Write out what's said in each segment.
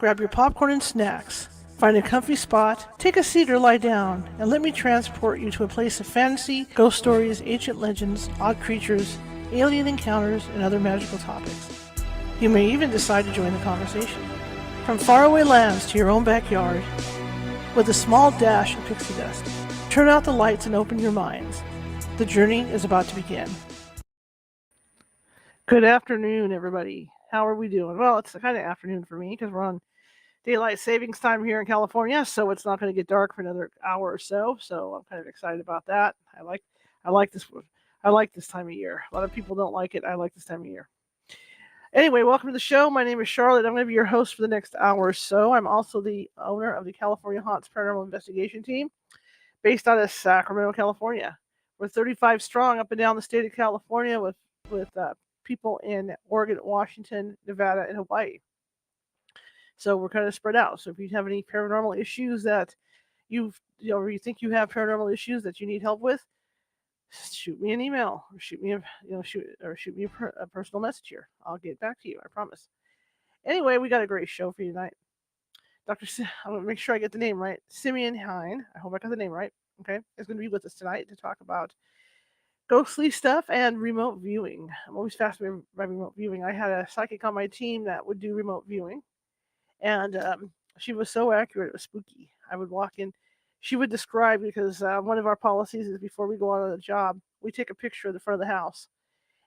Grab your popcorn and snacks. Find a comfy spot, take a seat or lie down, and let me transport you to a place of fantasy, ghost stories, ancient legends, odd creatures, alien encounters, and other magical topics. You may even decide to join the conversation. From faraway lands to your own backyard, with a small dash of pixie dust, turn out the lights and open your minds. The journey is about to begin. Good afternoon, everybody. How are we doing? Well, it's kind of afternoon for me because we're on daylight savings time here in California, so it's not going to get dark for another hour or so. So I'm kind of excited about that. I like this time of year. A lot of people don't like it. I like this time of year. Anyway, welcome to the show. My name is Charlotte. I'm going to be your host for the next hour or so. I'm also the owner of the California Haunts Paranormal Investigation Team, based out of Sacramento, California. We're 35 strong up and down the state of California with people in Oregon, Washington, Nevada, and Hawaii. So we're kind of spread out. So if you have any paranormal issues that you think you have paranormal issues that you need help with, shoot me an email or shoot me a personal message here. I'll get back to you. I promise. Anyway, we got a great show for you tonight. I'm going to make sure I get the name right. Simoeon Hein. I hope I got the name right. Okay, is going to be with us tonight to talk about ghostly stuff and remote viewing. I'm always fascinated by remote viewing. I had a psychic on my team that would do remote viewing, and she was so accurate, it was spooky. I would walk in, she would describe, because one of our policies is before we go out on a job, we take a picture of the front of the house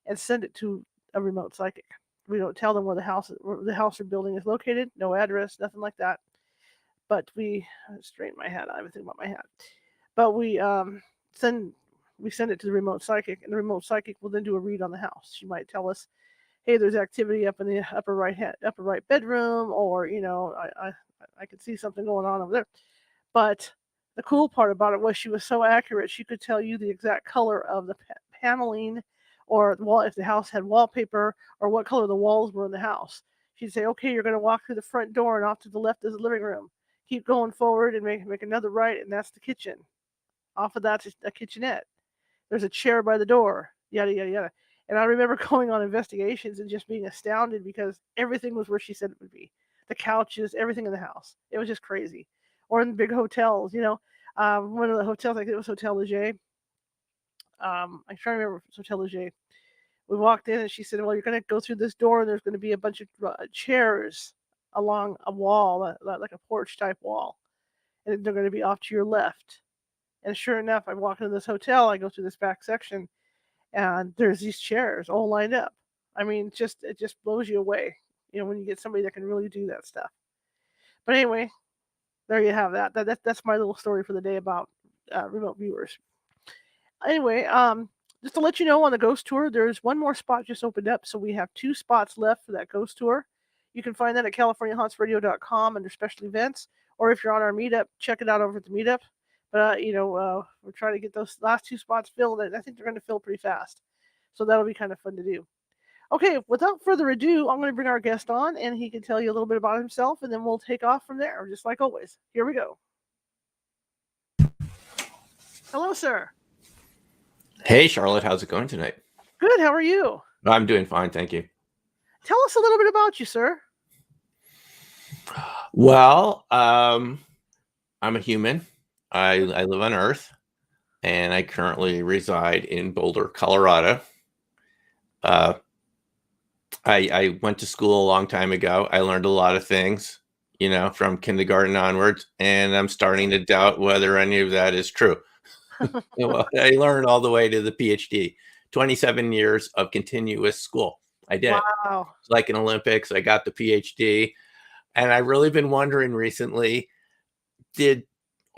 and send it to a remote psychic. We don't tell them where the house or building is located, no address, nothing like that. But we straighten my hat. I have a thing about my hat. But we send it to the remote psychic, and the remote psychic will then do a read on the house. She might tell us, hey, there's activity up in the upper right bedroom, or I could see something going on over there. But the cool part about it was she was so accurate. She could tell you the exact color of the paneling, or the wall, if the house had wallpaper, or what color the walls were in the house. She'd say, okay, you're going to walk through the front door, and off to the left is the living room. Keep going forward and make another right, and that's the kitchen. Off of that's a kitchenette. There's a chair by the door, yada, yada, yada. And I remember going on investigations and just being astounded because everything was where she said it would be. The couches, everything in the house. It was just crazy. Or in big hotels, one of the hotels, I think it was Hotel Leger. I'm trying to remember if it was Hotel Leger. We walked in and she said, well, you're going to go through this door and there's going to be a bunch of chairs along a wall, like a porch type wall. And they're going to be off to your left. And sure enough, I walk into this hotel, I go through this back section, and there's these chairs all lined up. I mean, it just blows you away, when you get somebody that can really do that stuff. But anyway, there you have that. That's my little story for the day about remote viewers. Anyway, just to let you know, on the ghost tour, there's one more spot just opened up, so we have 2 spots left for that ghost tour. You can find that at CaliforniaHauntsRadio.com under special events, or if you're on our meetup, check it out over at the meetup. But we're trying to get those last 2 spots filled, and I think they're going to fill pretty fast. So that'll be kind of fun to do. Okay, without further ado, I'm going to bring our guest on, and he can tell you a little bit about himself, and then we'll take off from there, just like always. Here we go. Hello, sir. Hey, Charlotte. How's it going tonight? Good. How are you? I'm doing fine, thank you. Tell us a little bit about you, sir. Well, I'm a human. I live on Earth, and I currently reside in Boulder, Colorado. I went to school a long time ago. I learned a lot of things, from kindergarten onwards, and I'm starting to doubt whether any of that is true. Well, I learned all the way to the PhD, 27 years of continuous school. I did. Wow. It's like an Olympics. I got the PhD, and I've really been wondering recently, did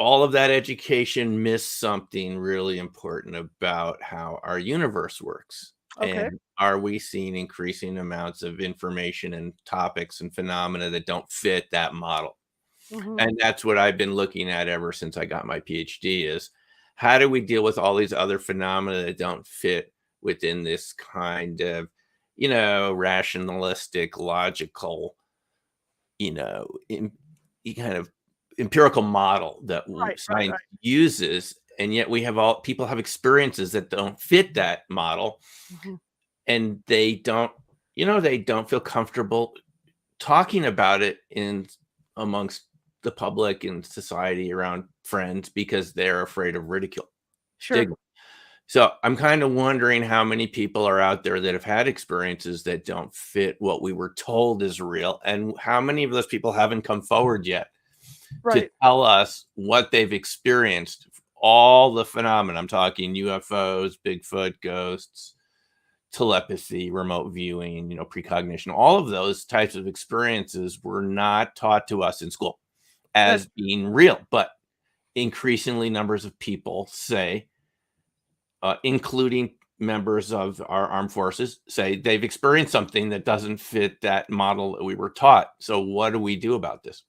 all of that education miss something really important about how our universe works? Okay. And are we seeing increasing amounts of information and topics and phenomena that don't fit that model? Mm-hmm. And that's what I've been looking at ever since I got my PhD, is how do we deal with all these other phenomena that don't fit within this kind of, rationalistic, logical, kind of empirical model that science uses, and yet people have experiences that don't fit that model. Mm-hmm. And they don't feel comfortable talking about it in amongst the public and society around friends because they're afraid of ridicule, Sure. stigma. So I'm kind of wondering how many people are out there that have had experiences that don't fit what we were told is real, and how many of those people haven't come forward yet to Right. tell us what they've experienced, all the phenomena. I'm talking UFOs, Bigfoot, ghosts, telepathy, remote viewing, precognition. All of those types of experiences were not taught to us in school That's as being real, but increasingly numbers of people say, including members of our armed forces, say they've experienced something that doesn't fit that model that we were taught. So what do we do about this?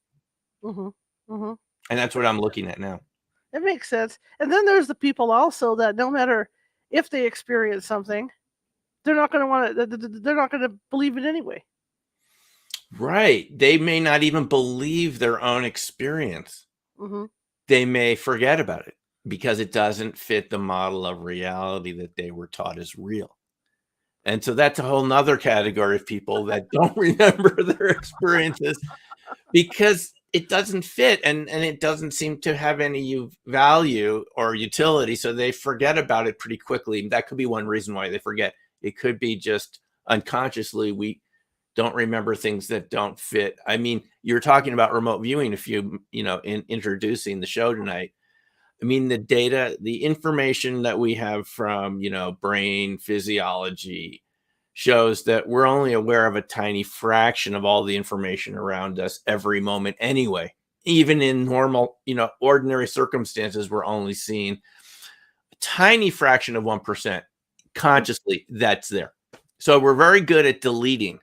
mhm. Mhm. And that's what I'm looking at now. It makes sense. And then there's the people also that no matter if they experience something, they're not going to want to. They're not going to believe it anyway. Right. They may not even believe their own experience. Hmm. They may forget about it because it doesn't fit the model of reality that they were taught is real. And so that's a whole nother category of people that don't remember their experiences because it doesn't fit, and it doesn't seem to have any value or utility. So they forget about it pretty quickly. That could be one reason why they forget. It could be just unconsciously we don't remember things that don't fit. I mean, you're talking about remote viewing in introducing the show tonight. I mean, the data, the information that we have from, brain physiology shows that we're only aware of a tiny fraction of all the information around us every moment anyway. Even in normal, ordinary circumstances, we're only seeing a tiny fraction of 1% consciously that's there. So we're very good at deleting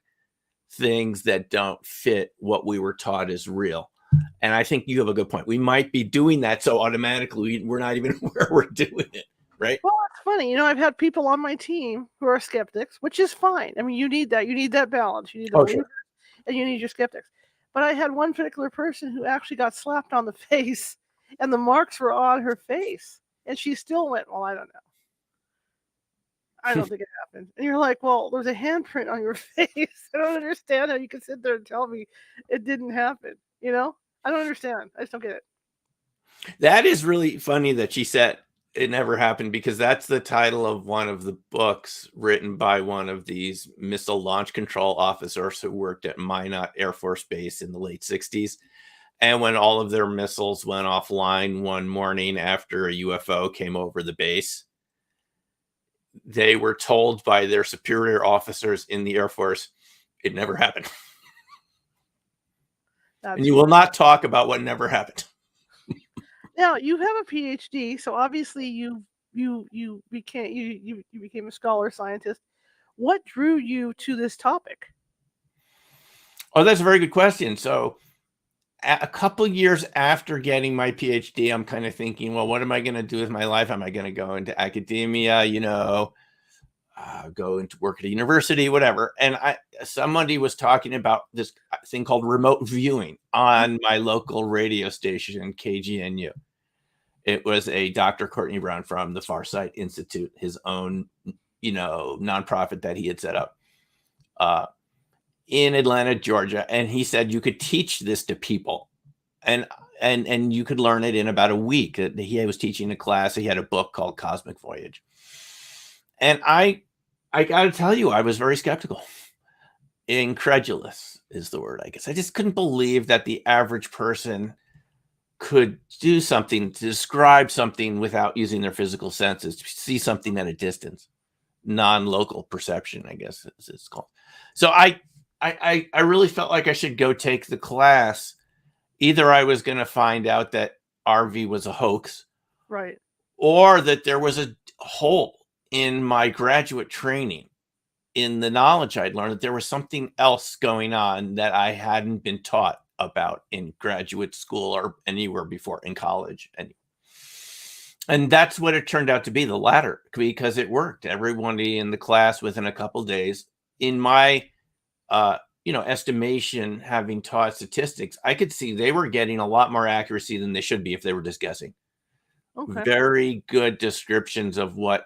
things that don't fit what we were taught is real. And I think you have a good point. We might be doing that so automatically we're not even aware we're doing it, right? Well, it's funny. I've had people on my team who are skeptics, which is fine. I mean, you need that. You need that balance. You need the Oh, believers sure. and you need your skeptics. But I had one particular person who actually got slapped on the face, and the marks were on her face, and she still went, "Well, I don't know. I don't think it happened." And you're like, "Well, there's a handprint on your face. I don't understand how you can sit there and tell me it didn't happen." I don't understand. I just don't get it. That is really funny that she said it never happened because that's the title of one of the books written by one of these missile launch control officers who worked at Minot Air Force Base in the late 60s. And when all of their missiles went offline one morning after a UFO came over the base, they were told by their superior officers in the Air Force, it never happened. And That's you will not talk about what never happened. Now, you have a PhD, so obviously you became a scholar scientist. What drew you to this topic? Oh, that's a very good question. So a couple years after getting my PhD, I'm kind of thinking, well, what am I going to do with my life? Am I going to go into academia, go into work at a university, whatever? And somebody was talking about this thing called remote viewing on my local radio station, KGNU. It was a Dr. Courtney Brown from the Farsight Institute, his own, nonprofit that he had set up in Atlanta, Georgia. And he said you could teach this to people and you could learn it in about a week. He was teaching a class. He had a book called Cosmic Voyage. And I got to tell you, I was very skeptical. Incredulous is the word, I guess. I just couldn't believe that the average person could do something to describe something without using their physical senses, to see something at a distance, non-local perception, I guess it's called. So I really felt like I should go take the class. Either I was going to find out that RV was a hoax, Right. or that there was a hole in my graduate training, in the knowledge I'd learned, that there was something else going on that I hadn't been taught about in graduate school or anywhere before in college. And that's what it turned out to be, the latter, because it worked. Everybody in the class within a couple of days, in my estimation, having taught statistics, I could see they were getting a lot more accuracy than they should be if they were just guessing. Okay. Very good descriptions of what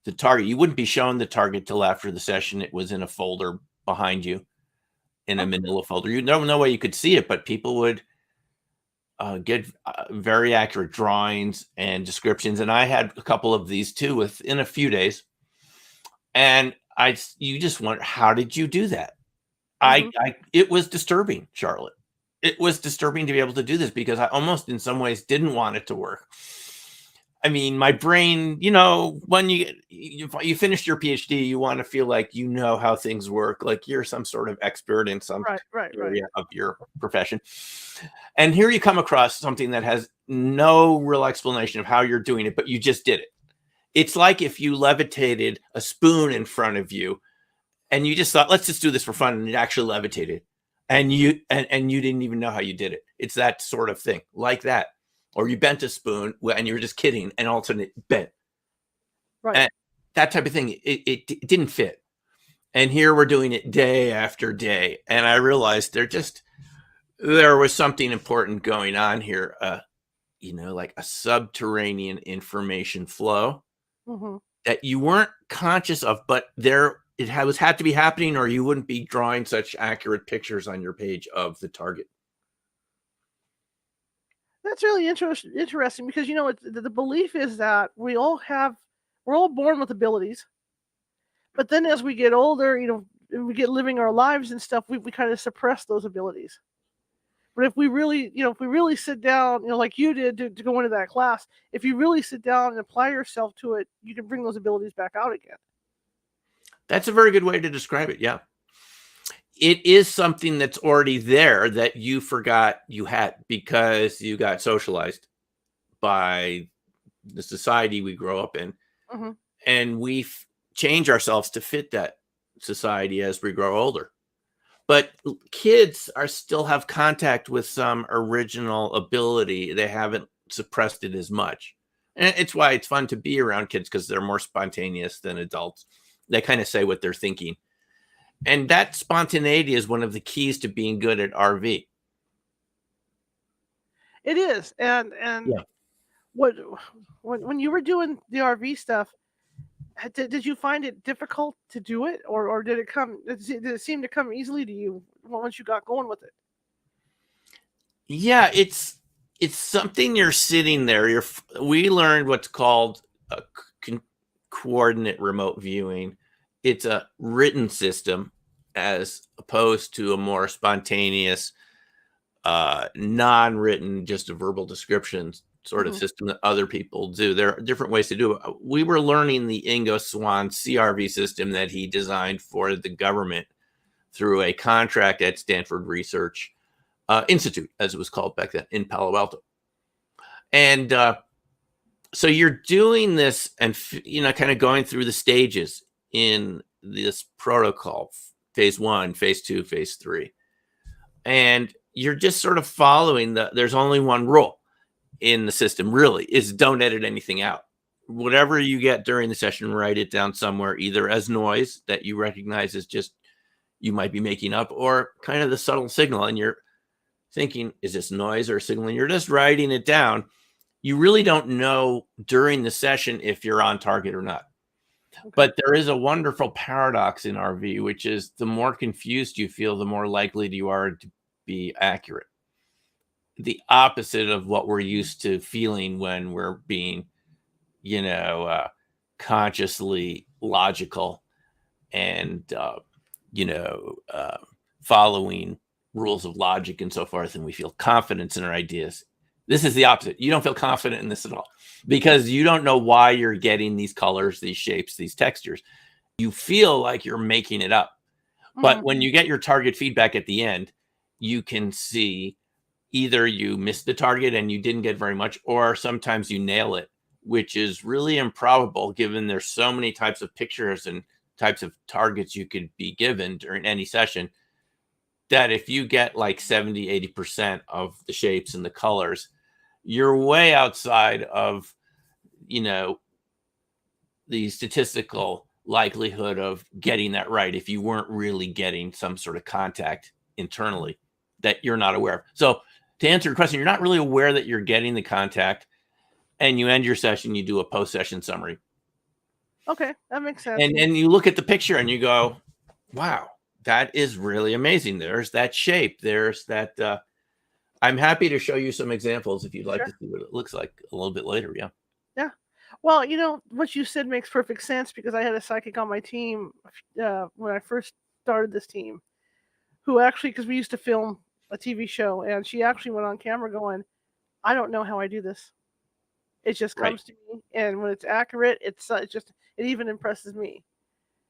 the target. You wouldn't be shown the target till after the session. It was in a folder behind you, in a manila folder. No way you could see it, but people would get very accurate drawings and descriptions. And I had a couple of these too within a few days. And you just wonder, how did you do that? Mm-hmm. It was disturbing, Charlotte. It was disturbing to be able to do this because I almost in some ways didn't want it to work. I mean, my brain, when you finish your PhD, you want to feel like you know how things work, like you're some sort of expert in some Right. area of your profession. And here you come across something that has no real explanation of how you're doing it, but you just did it. It's like if you levitated a spoon in front of you and you just thought, let's just do this for fun, and it actually levitated. And you didn't even know how you did it. It's that sort of thing, like that. Or you bent a spoon and you were just kidding, and all of a sudden it bent. Right. And that type of thing, it didn't fit. And here we're doing it day after day. And I realized there was something important going on here, like a subterranean information flow Mm-hmm. that you weren't conscious of, but had to be happening, or you wouldn't be drawing such accurate pictures on your page of the target. That's really interesting because the belief is that we're all born with abilities, but then as we get older, and we get living our lives and stuff, we kind of suppress those abilities. But if we really sit down, like you did to go into that class, if you really sit down and apply yourself to it, you can bring those abilities back out again. That's a very good way to describe it. Yeah. It is something that's already there that you forgot you had because you got socialized by the society we grow up in. Mm-hmm. And we change ourselves to fit that society as we grow older. But kids still have contact with some original ability. They haven't suppressed it as much. And it's why it's fun to be around kids, because they're more spontaneous than adults. They kind of say what they're thinking. And that spontaneity is one of the keys to being good at RV. It is. And Yeah. when you were doing the RV stuff, did you find it difficult to do it, or did it seem to come easily to you once you got going with it? Yeah, it's something you're sitting there. We learned what's called a coordinate remote viewing. It's a written system as opposed to a more spontaneous, non-written, just a verbal description sort of system that other people do. There are different ways to do it. We were learning the Ingo Swann CRV system that he designed for the government through a contract at Stanford Research Institute, as it was called back then, in Palo Alto. And so you're doing this and, kind of going through the stages in this protocol, phase 1, phase 2, phase 3. And you're just sort of following there's only one rule in the system, really, is don't edit anything out. Whatever you get during the session, write it down somewhere, either as noise that you recognize as just you might be making up, or kind of the subtle signal. And you're thinking, is this noise or signal? And you're just writing it down. You really don't know during the session if you're on target or not. Okay. But there is a wonderful paradox in RV, which is the more confused you feel, the more likely you are to be accurate. The opposite of what we're used to feeling when we're being, consciously logical and, following rules of logic and so forth, and we feel confidence in our ideas. This is the opposite. You don't feel confident in this at all because you don't know why you're getting these colors, these shapes, these textures. You feel like you're making it up. But when you get your target feedback at the end, you can see either you missed the target and you didn't get very much, or sometimes you nail it, which is really improbable given there's so many types of pictures and types of targets you could be given during any session, that if you get like 70, 80% of the shapes and the colors, you're way outside of, the statistical likelihood of getting that right if you weren't really getting some sort of contact internally that you're not aware of. So to answer your question, you're not really aware that you're getting the contact, and you end your session, you do a post-session summary. Okay, that makes sense. And you look at the picture and you go, wow, that is really amazing. There's that shape. There's that I'm happy to show you some examples if you'd like to Sure. see what it looks like a little bit later. Yeah. Yeah. Well, what you said makes perfect sense because I had a psychic on my team when I first started this team who actually, because we used to film a TV show, and she actually went on camera going, I don't know how I do this. It just Right. comes to me, and when it's accurate, it even impresses me.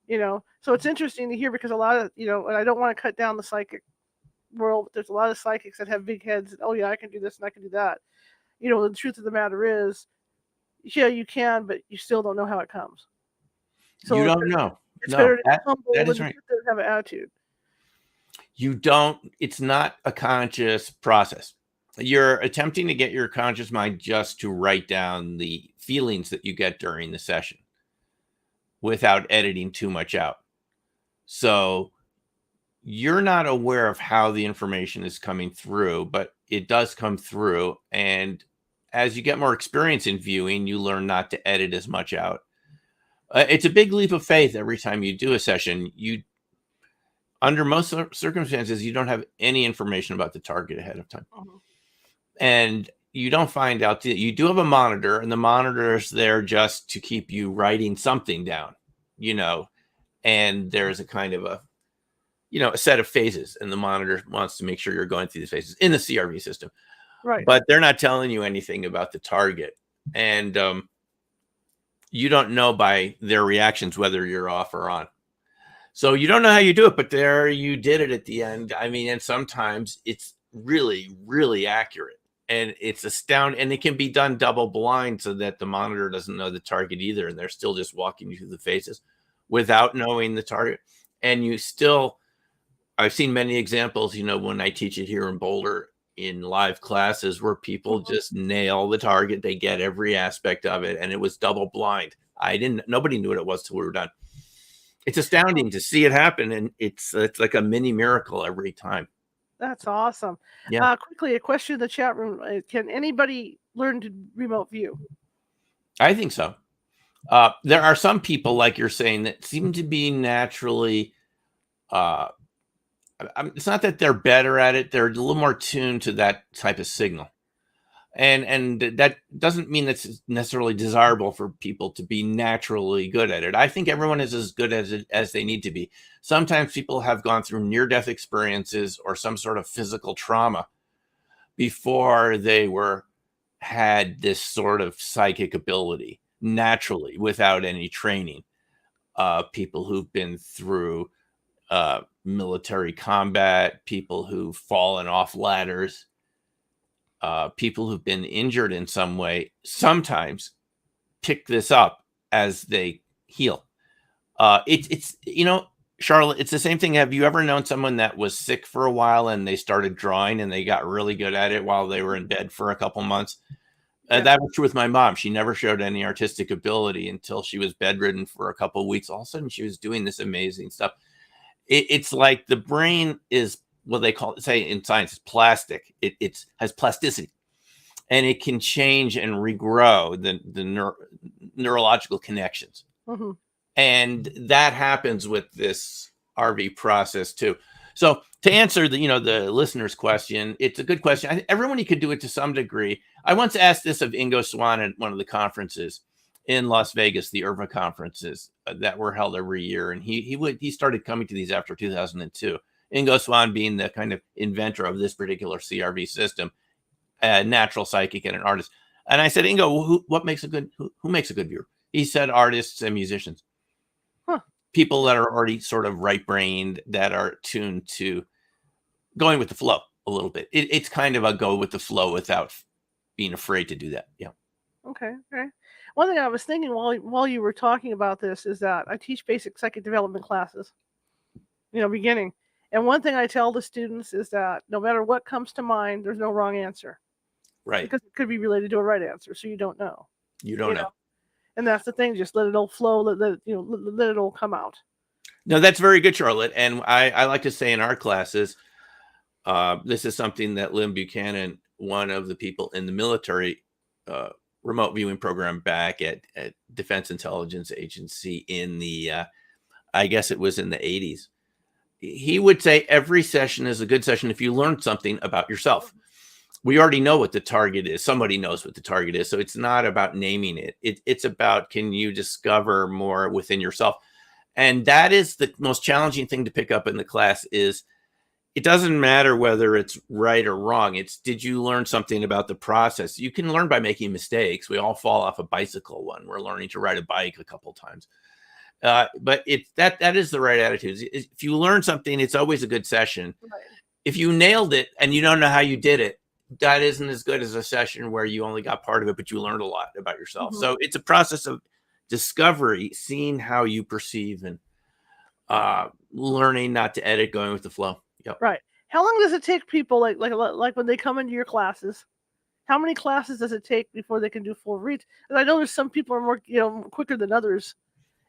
So it's interesting to hear because a lot of and I don't want to cut down the psychic world, but there's a lot of psychics that have big heads. And, oh yeah, I can do this and I can do that. The truth of the matter is, yeah, you can, but you still don't know how it comes. You So don't know. it's No, better to be humble that than is to right. sit there and have an attitude. You don't, it's not a conscious process. You're attempting to get your conscious mind just to write down the feelings that you get during the session without editing too much out. So you're not aware of how the information is coming through, but it does come through. And as you get more experience in viewing, you learn not to edit as much out. It's a big leap of faith every time you do a session. Under most circumstances, you don't have any information about the target ahead of time. Mhm. And you don't find out that you do have a monitor, and the monitor is there just to keep you writing something down, and there's a kind of a set of phases, and the monitor wants to make sure you're going through these phases in the CRV system. Right. But they're not telling you anything about the target. And you don't know by their reactions whether you're off or on. So you don't know how you do it, but there you did it at the end. I mean, and sometimes it's really, really accurate. And it's astounding. And it can be done double blind so that the monitor doesn't know the target either. And they're still just walking you through the phases without knowing the target. And I've seen many examples, when I teach it here in Boulder in live classes where people just nail the target. They get every aspect of it. And it was double blind. Nobody knew what it was till we were done. It's astounding to see it happen, and it's like a mini miracle every time. That's awesome. Yeah. Quickly, a question in the chat room: can anybody learn to remote view? I think so. There are some people, like you're saying, that seem to be naturally. It's not that they're better at it; they're a little more tuned to that type of signal. And that doesn't mean that's necessarily desirable for people to be naturally good at it. I think everyone is as good at it as they need to be. Sometimes people have gone through near-death experiences or some sort of physical trauma before they had this sort of psychic ability naturally without any training. People who've been through military combat, people who've fallen off ladders, people who've been injured in some way sometimes pick this up as they heal. It's Charlotte, it's the same thing. Have you ever known someone that was sick for a while and they started drawing and they got really good at it while they were in bed for a couple months? That was true with my mom. She never showed any artistic ability until she was bedridden for a couple of weeks. All of a sudden, she was doing this amazing stuff. It's like the brain is what they say in science is plastic. It has plasticity, and it can change and regrow the neurological connections. Mm-hmm. And that happens with this RV process too. So to answer the listener's question, it's a good question. Everyone could do it to some degree. I once asked this of Ingo Swann at one of the conferences in Las Vegas, the IRVA conferences that were held every year. And he started coming to these after 2002. Ingo Swann being the kind of inventor of this particular CRV system, a natural psychic and an artist. And I said, Ingo, who makes a good viewer? He said artists and musicians. Huh. People that are already sort of right-brained, that are tuned to going with the flow a little bit. It's kind of a go with the flow without being afraid to do that. Yeah. Okay. One thing I was thinking while you were talking about this is that I teach basic psychic development classes, beginning. And one thing I tell the students is that no matter what comes to mind, there's no wrong answer. Right. Because it could be related to a right answer, so you don't know. You don't know. And that's the thing. Just let it all flow. Let it all come out. No, that's very good, Charlotte. And I like to say in our classes, this is something that Lynn Buchanan, one of the people in the military remote viewing program back at Defense Intelligence Agency in the, I guess it was in the 80s. He would say every session is a good session if you learn something about yourself. we already know what the target is. Somebody knows what the target is. So it's not about naming it. It's about, can you discover more within yourself? And that is the most challenging thing to pick up in the class. Is it doesn't matter whether it's right or wrong. It's, did you learn something about the process? You can learn by making mistakes. We all fall off a bicycle when we're learning to ride a bike a couple times. But that is the right attitude. If you learn something, it's always a good session. Right. If you nailed it and you don't know how you did it, that isn't as good as a session where you only got part of it, but you learned a lot about yourself. Mm-hmm. So it's a process of discovery, seeing how you perceive, and learning not to edit, going with the flow. Yep. Right. How long does it take people, like when they come into your classes? How many classes does it take before they can do full reads? And I know there's some people are more, quicker than others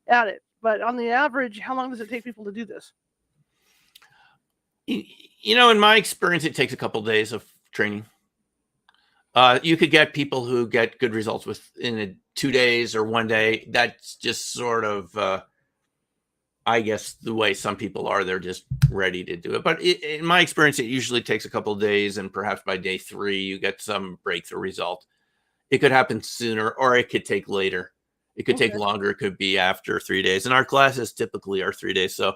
at it, but on the average, how long does it take people to do this? In my experience, it takes a couple of days of training. You could get people who get good results within 2 days or 1 day. That's just sort of, I guess, the way some people are. They're just ready to do it. But in my experience, it usually takes a couple of days, and perhaps by day 3, you get some breakthrough result. It could happen sooner, or it could take later. It could take longer. It could be after 3 days. And our classes typically are 3 days. So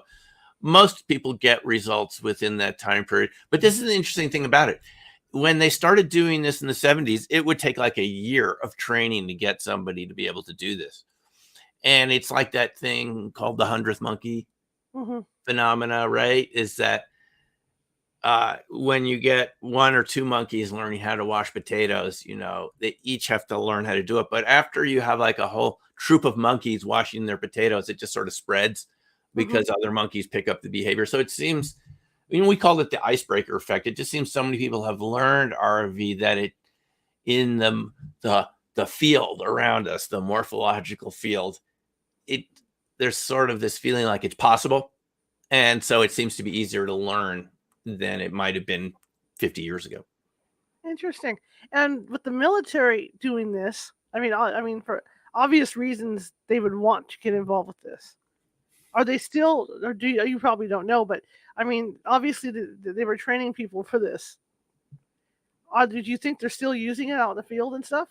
most people get results within that time period. But this is the interesting thing about it. When they started doing this in the 70s, it would take like a year of training to get somebody to be able to do this. And it's like that thing called the 100th monkey phenomena, right? Is that when you get 1 or 2 monkeys learning how to wash potatoes, they each have to learn how to do it. But after you have like a whole troop of monkeys washing their potatoes, it just sort of spreads because other monkeys pick up the behavior. So it seems, we call it the icebreaker effect. It just seems so many people have learned RV that it, in the field around us, the morphological field, there's sort of this feeling like it's possible. And so it seems to be easier to learn than it might have been 50 years ago. Interesting. And with the military doing this, I mean, for obvious reasons, they would want to get involved with this. Are they still, or you probably don't know, but I mean, obviously they were training people for this. Did you think they're still using it out in the field and stuff?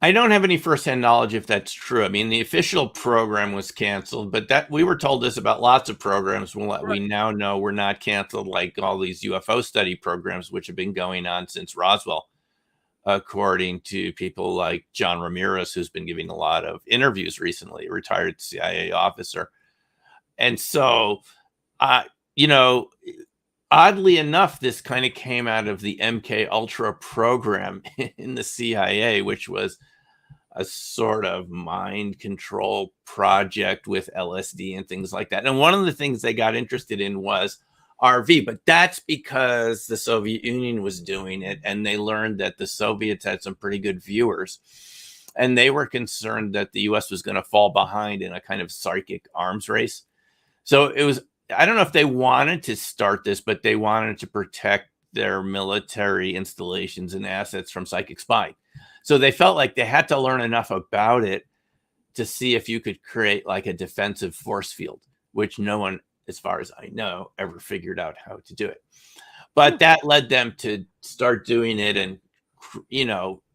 I don't have any firsthand knowledge if that's true. I mean, the official program was canceled, but that we were told this about lots of programs. We now know were not canceled, like all these UFO study programs, which have been going on since Roswell, according to people like John Ramirez, who's been giving a lot of interviews recently, a retired CIA officer. And so, oddly enough, this kind of came out of the MK Ultra program in the CIA, which was a sort of mind control project with LSD and things like that. And one of the things they got interested in was RV, but that's because the Soviet Union was doing it, and they learned that the Soviets had some pretty good viewers, and they were concerned that the US was going to fall behind in a kind of psychic arms race. So it was, I don't know if they wanted to start this, but they wanted to protect their military installations and assets from psychic spying. So they felt like they had to learn enough about it to see if you could create like a defensive force field, which no one, as far as I know, ever figured out how to do it. But that led them to start doing it, and,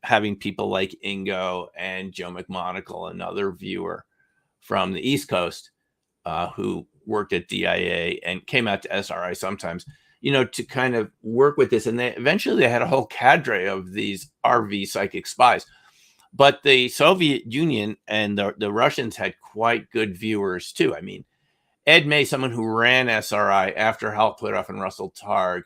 having people like Ingo and Joe McMonagle, another viewer from the East Coast, who worked at DIA and came out to SRI sometimes, to kind of work with this. And eventually they had a whole cadre of these RV psychic spies. But the Soviet Union and the Russians had quite good viewers too. I mean, Ed May, someone who ran SRI after Hal Puthoff and Russell Targ,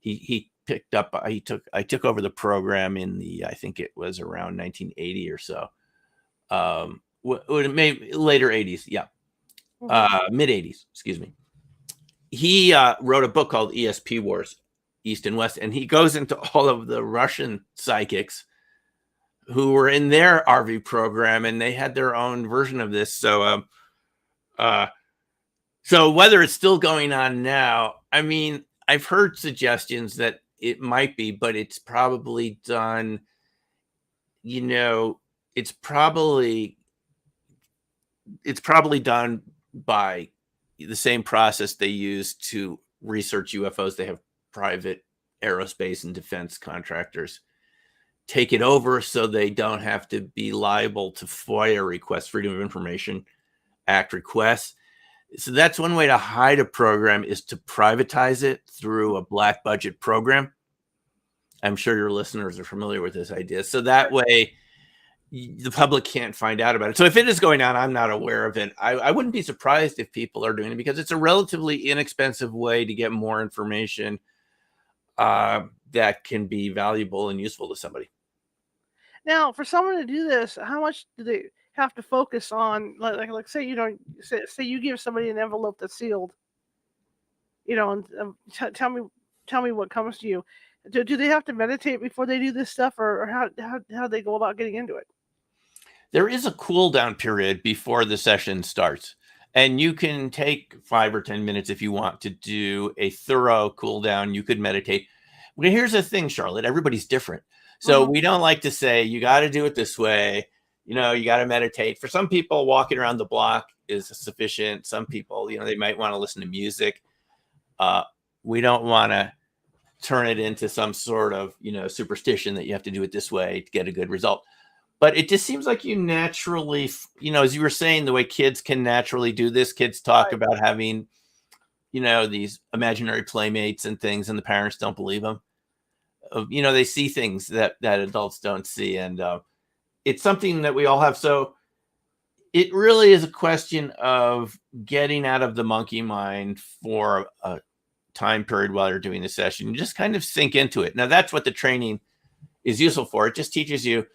I took over the program in I think it was around 1980 or so. Maybe later 80s. Yeah. Mid 80s, excuse me. He wrote a book called ESP Wars, East and West, and he goes into all of the Russian psychics who were in their RV program, and they had their own version of this. So, so whether it's still going on now, I mean, I've heard suggestions that it might be, but it's probably done, it's probably done by the same process they use to research UFOs. They have private aerospace and defense contractors take it over so they don't have to be liable to FOIA requests, Freedom of Information Act requests. So that's one way to hide a program, is to privatize it through a black budget program. I'm sure your listeners are familiar with this idea. So that way the public can't find out about it. So if it is going on, I'm not aware of it. I wouldn't be surprised if people are doing it, because it's a relatively inexpensive way to get more information that can be valuable and useful to somebody. Now, for someone to do this, how much do they have to focus on? Like say you don't say you give somebody an envelope that's sealed, and tell me what comes to you. Do they have to meditate before they do this stuff, or how do they go about getting into it? There is a cool down period before the session starts, and you can take 5 or 10 minutes if you want to do a thorough cool down. You could meditate. Well, here's the thing, Charlotte, everybody's different. So we don't like to say, you got to do it this way. You got to meditate. For some people, walking around the block is sufficient. Some people, they might want to listen to music. We don't want to turn it into some sort of, superstition that you have to do it this way to get a good result. But it just seems like you naturally, as you were saying, the way kids can naturally do this, kids talk about having, these imaginary playmates and things, and the parents don't believe them. They see things that adults don't see. And it's something that we all have. So it really is a question of getting out of the monkey mind for a time period while you're doing the session. You just kind of sink into it. Now, that's what the training is useful for. It just teaches you,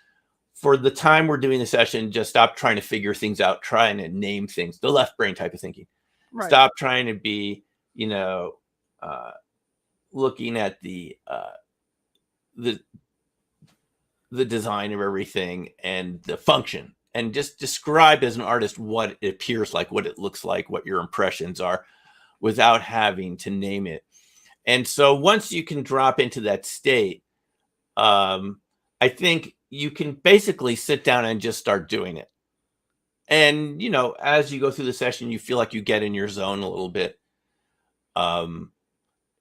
for the time we're doing the session, just stop trying to figure things out, trying to name things, the left brain type of thinking. Right. Stop trying to be, looking at the design of everything and the function, and just describe as an artist what it appears like, what it looks like, what your impressions are, without having to name it. And so once you can drop into that state, I think you can basically sit down and just start doing it. And, as you go through the session, you feel like you get in your zone a little bit.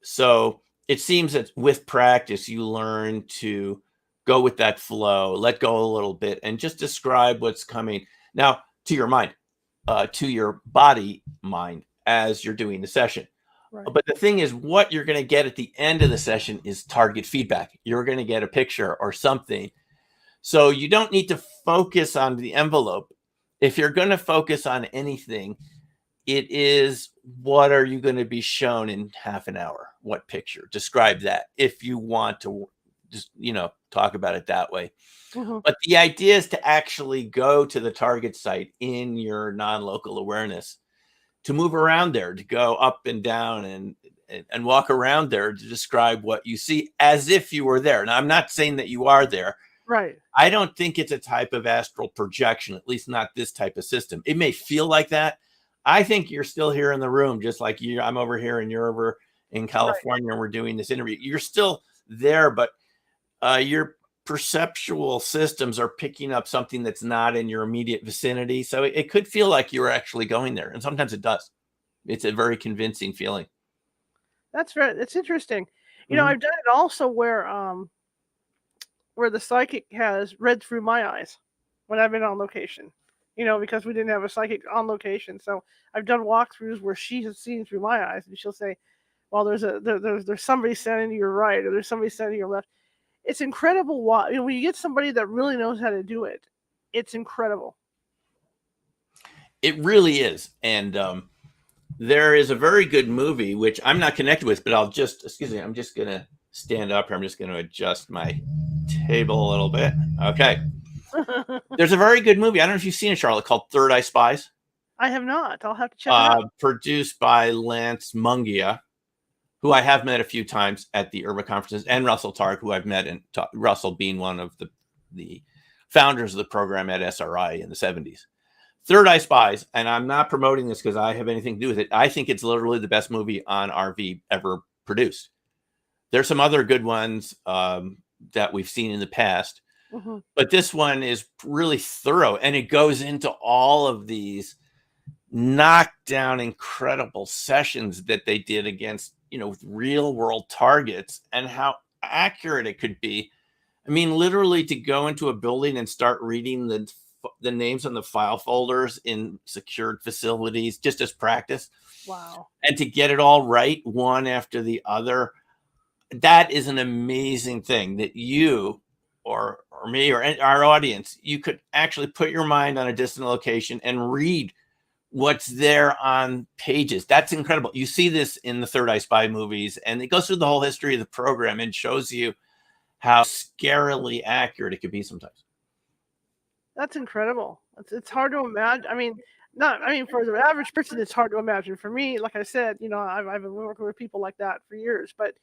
So it seems that with practice, you learn to go with that flow, let go a little bit, and just describe what's coming now to your mind, to your body mind, as you're doing the session. Right. But the thing is, what you're going to get at the end of the session is target feedback. You're going to get a picture or something. So you don't need to focus on the envelope. If you're going to focus on anything, it is, what are you going to be shown in half an hour? What picture? Describe that if you want to just, talk about it that way. Mm-hmm. But the idea is to actually go to the target site in your non-local awareness, to move around there, to go up and down and walk around there, to describe what you see as if you were there. Now, I'm not saying that you are there. Right. I don't think it's a type of astral projection, at least not this type of system. It may feel like that. I think you're still here in the room, just like you. I'm over here and you're over in California, and we're doing this interview. You're still there, but your perceptual systems are picking up something that's not in your immediate vicinity. So it could feel like you're actually going there. And sometimes it does. It's a very convincing feeling. That's interesting. I've done it also where the psychic has read through my eyes when I've been on location, because we didn't have a psychic on location. So I've done walkthroughs where she has seen through my eyes, and she'll say, well, there's somebody standing to your right, or there's somebody standing to your left. It's incredible. When you get somebody that really knows how to do it, it's incredible. It really is. And there is a very good movie, which I'm not connected with, but I'm just going to stand up here. I'm just going to adjust my table a little bit. Okay. There's a very good movie. I don't know if you've seen it, Charlotte, called Third Eye Spies. I have not. I'll have to check it out. Produced by Lance Mungia, who I have met a few times at the URBA conferences, and Russell Targ, who I've met, and Russell being one of the founders of the program at SRI in the 70s. Third Eye Spies, and I'm not promoting this because I have anything to do with it. I think it's literally the best movie on RV ever produced. There's some other good ones that we've seen in the past, but this one is really thorough, and it goes into all of these knockdown, incredible sessions that they did against, with real world targets, and how accurate it could be. I mean, literally to go into a building and start reading the names on the file folders in secured facilities just as practice, Wow. and to get it all right one after the other, that is an amazing thing that you or me or our audience, you could actually put your mind on a distant location and read what's there on pages. That's incredible. You see this in the Third Eye Spy movies, and it goes through the whole history of the program and shows you how scarily accurate it could be sometimes. That's incredible. It's hard to imagine. I mean, for the average person, it's hard to imagine. For me, like I said, I've been working with people like that for years, but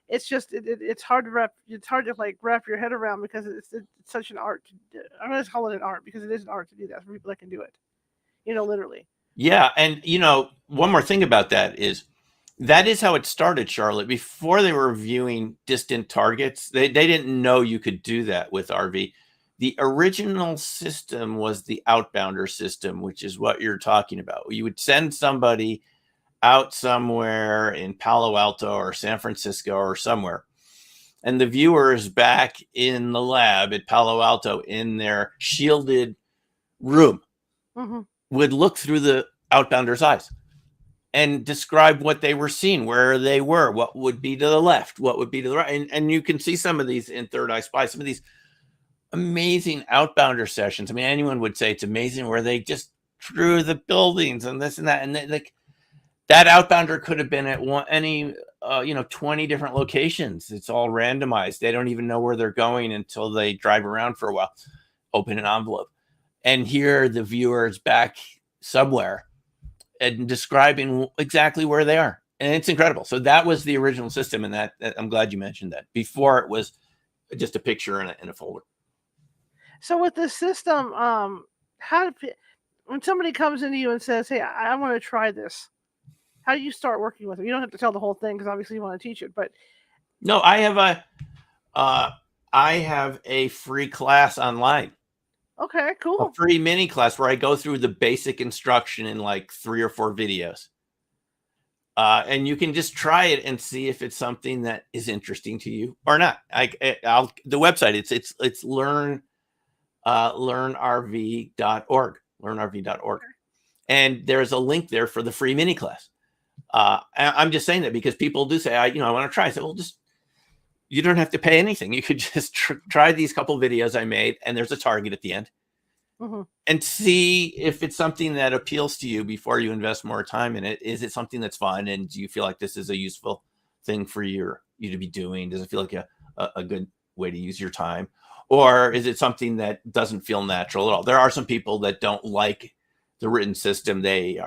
it's just it's hard to wrap your head around, because it's such an art. I'm going to call it an art, because it is an art to do that for people that can do it. Literally. Yeah, and one more thing about that is how it started, Charlotte. Before they were viewing distant targets, they didn't know you could do that with RV. The original system was the outbounder system, which is what you're talking about. You would send somebody out somewhere in Palo Alto or San Francisco or somewhere, and the viewers back in the lab at Palo Alto in their shielded room would look through the outbounder's eyes and describe what they were seeing, where they were, what would be to the left, what would be to the right. And you can see some of these in Third Eye Spy, some of these amazing outbounder sessions. I mean, anyone would say it's amazing, where they just drew the buildings and this and that. And like that outbounder could have been at any 20 different locations. It's all randomized. They don't even know where they're going until they drive around for a while, open an envelope, and here the viewer's back somewhere and describing exactly where they are. And it's incredible. So that was the original system. And that I'm glad you mentioned that. Before, it was just a picture in a folder. So with this system, when somebody comes into you and says, "Hey, I want to try this," how do you start working with them? You don't have to tell the whole thing, because obviously you want to teach it. But no, I have a free class online. Okay, cool. A free mini class where I go through the basic instruction in like 3 or 4 videos. And you can just try it and see if it's something that is interesting to you or not. The website, it's learnrv.org, learnrv.org. And there's a link there for the free mini class. I'm just saying that because people do say, I want to try. I said, well, you don't have to pay anything. You could just try these couple videos I made, and there's a target at the end. And see if it's something that appeals to you before you invest more time in it. Is it something that's fun, and do you feel like this is a useful thing for you to be doing? Does it feel like a good way to use your time? Or is it something that doesn't feel natural at all? There are some people that don't like the written system. They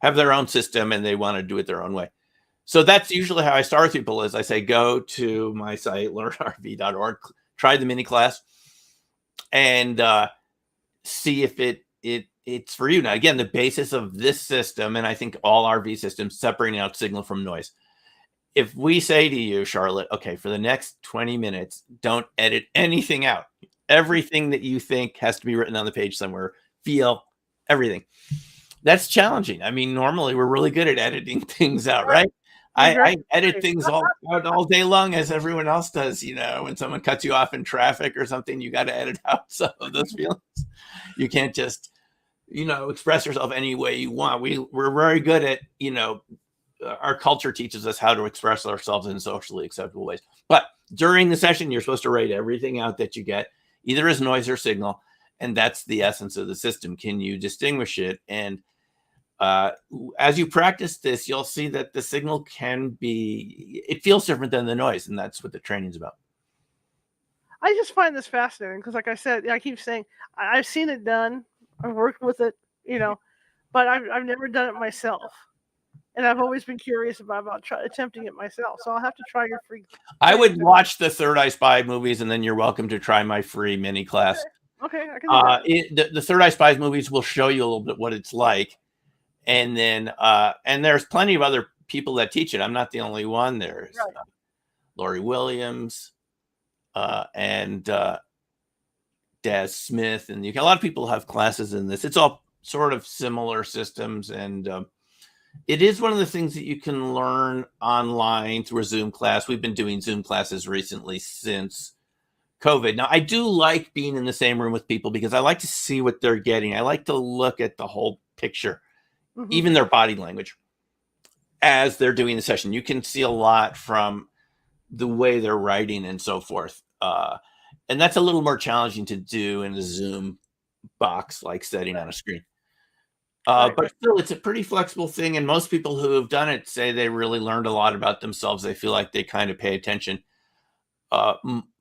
have their own system and they want to do it their own way. So that's usually how I start with people. Is I say, go to my site, learnrv.org, try the mini class, and see if it's for you. Now, again, the basis of this system, and I think all RV systems, separating out signal from noise. If we say to you, Charlotte, okay, for the next 20 minutes, don't edit anything out. Everything that you think has to be written on the page somewhere. Feel everything. That's challenging. I mean, normally we're really good at editing things out, right? I edit things all day long, as everyone else does. When someone cuts you off in traffic or something, you got to edit out some of those feelings. You can't just, express yourself any way you want. We're very good at, our culture teaches us how to express ourselves in socially acceptable ways. But during the session, you're supposed to write everything out that you get, either as noise or signal. And that's the essence of the system. Can you distinguish it? And as you practice this, you'll see that the signal it feels different than the noise. And that's what the training's about. I just find this fascinating because, like I said, I keep saying I've seen it done. I've worked with it, but I've never done it myself. And I've always been curious about attempting it myself. So I'll have to try your free. I would watch the Third Eye Spy movies, and then you're welcome to try my free mini class. Okay, I can do that. The Third Eye Spy movies will show you a little bit what it's like. And then, and there's plenty of other people that teach it. I'm not the only one. There's Lori Williams and Daz Smith. And a lot of people have classes in this. It's all sort of similar systems. And It is one of the things that you can learn online through a Zoom class. We've been doing Zoom classes recently since COVID. Now, I do like being in the same room with people because I like to see what they're getting. I like to look at the whole picture, even their body language as they're doing the session. You can see a lot from the way they're writing and so forth. And that's a little more challenging to do in a Zoom box like setting on a screen. But still, it's a pretty flexible thing. And most people who have done it say they really learned a lot about themselves. They feel like they kind of pay attention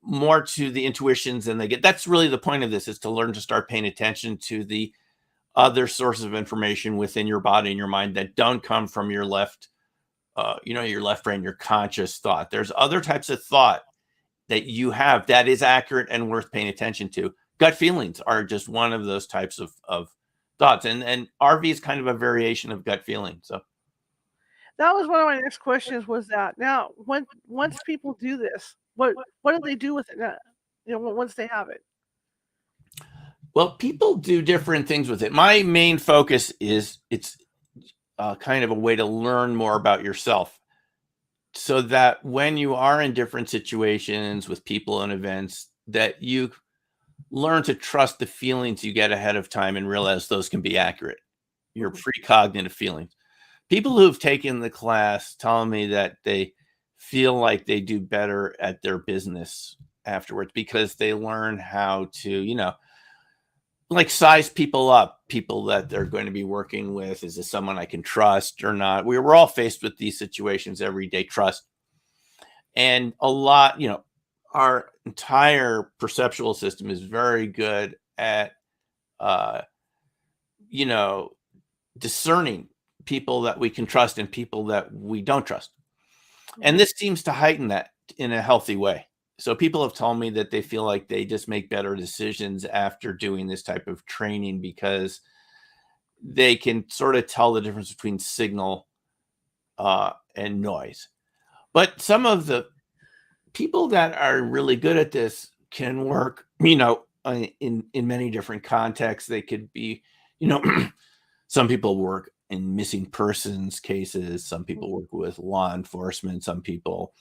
more to the intuitions than they get. That's really the point of this, is to learn to start paying attention to the other sources of information within your body and your mind that don't come from your left, your left brain, your conscious thought. There's other types of thought that you have that is accurate and worth paying attention to. Gut feelings are just one of those types of thoughts. And RV is kind of a variation of gut feeling. So that was one of my next questions, was that now once people do this, what do they do with it now, once they have it? Well, people do different things with it. My main focus is it's kind of a way to learn more about yourself, so that when you are in different situations with people and events, that you learn to trust the feelings you get ahead of time and realize those can be accurate. Your precognitive feelings. People who've taken the class tell me that they feel like they do better at their business afterwards because they learn how to, like size people up, people that they're going to be working with. Is this someone I can trust or not? We're all faced with these situations every day, trust. And a lot, our entire perceptual system is very good at, discerning people that we can trust and people that we don't trust. And this seems to heighten that in a healthy way. So people have told me that they feel like they just make better decisions after doing this type of training because they can sort of tell the difference between signal and noise. But some of the people that are really good at this can work, in many different contexts. They could be, some people work in missing persons cases. Some people work with law enforcement. Some people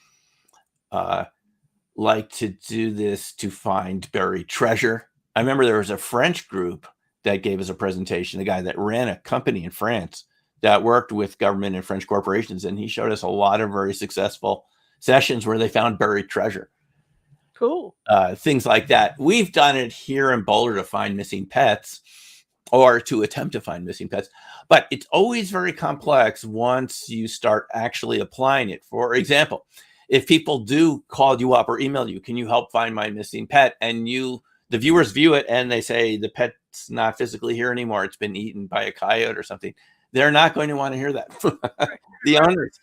like to do this to find buried treasure. I remember there was a French group that gave us a presentation, the guy that ran a company in France that worked with government and French corporations. And he showed us a lot of very successful sessions where they found buried treasure. Cool. Things like that. We've done it here in Boulder to find missing pets, or to attempt to find missing pets. But it's always very complex once you start actually applying it. For example, if people do call you up or email you, can you help find my missing pet? And the viewers view it and they say the pet's not physically here anymore. It's been eaten by a coyote or something. They're not going to want to hear that. The owners.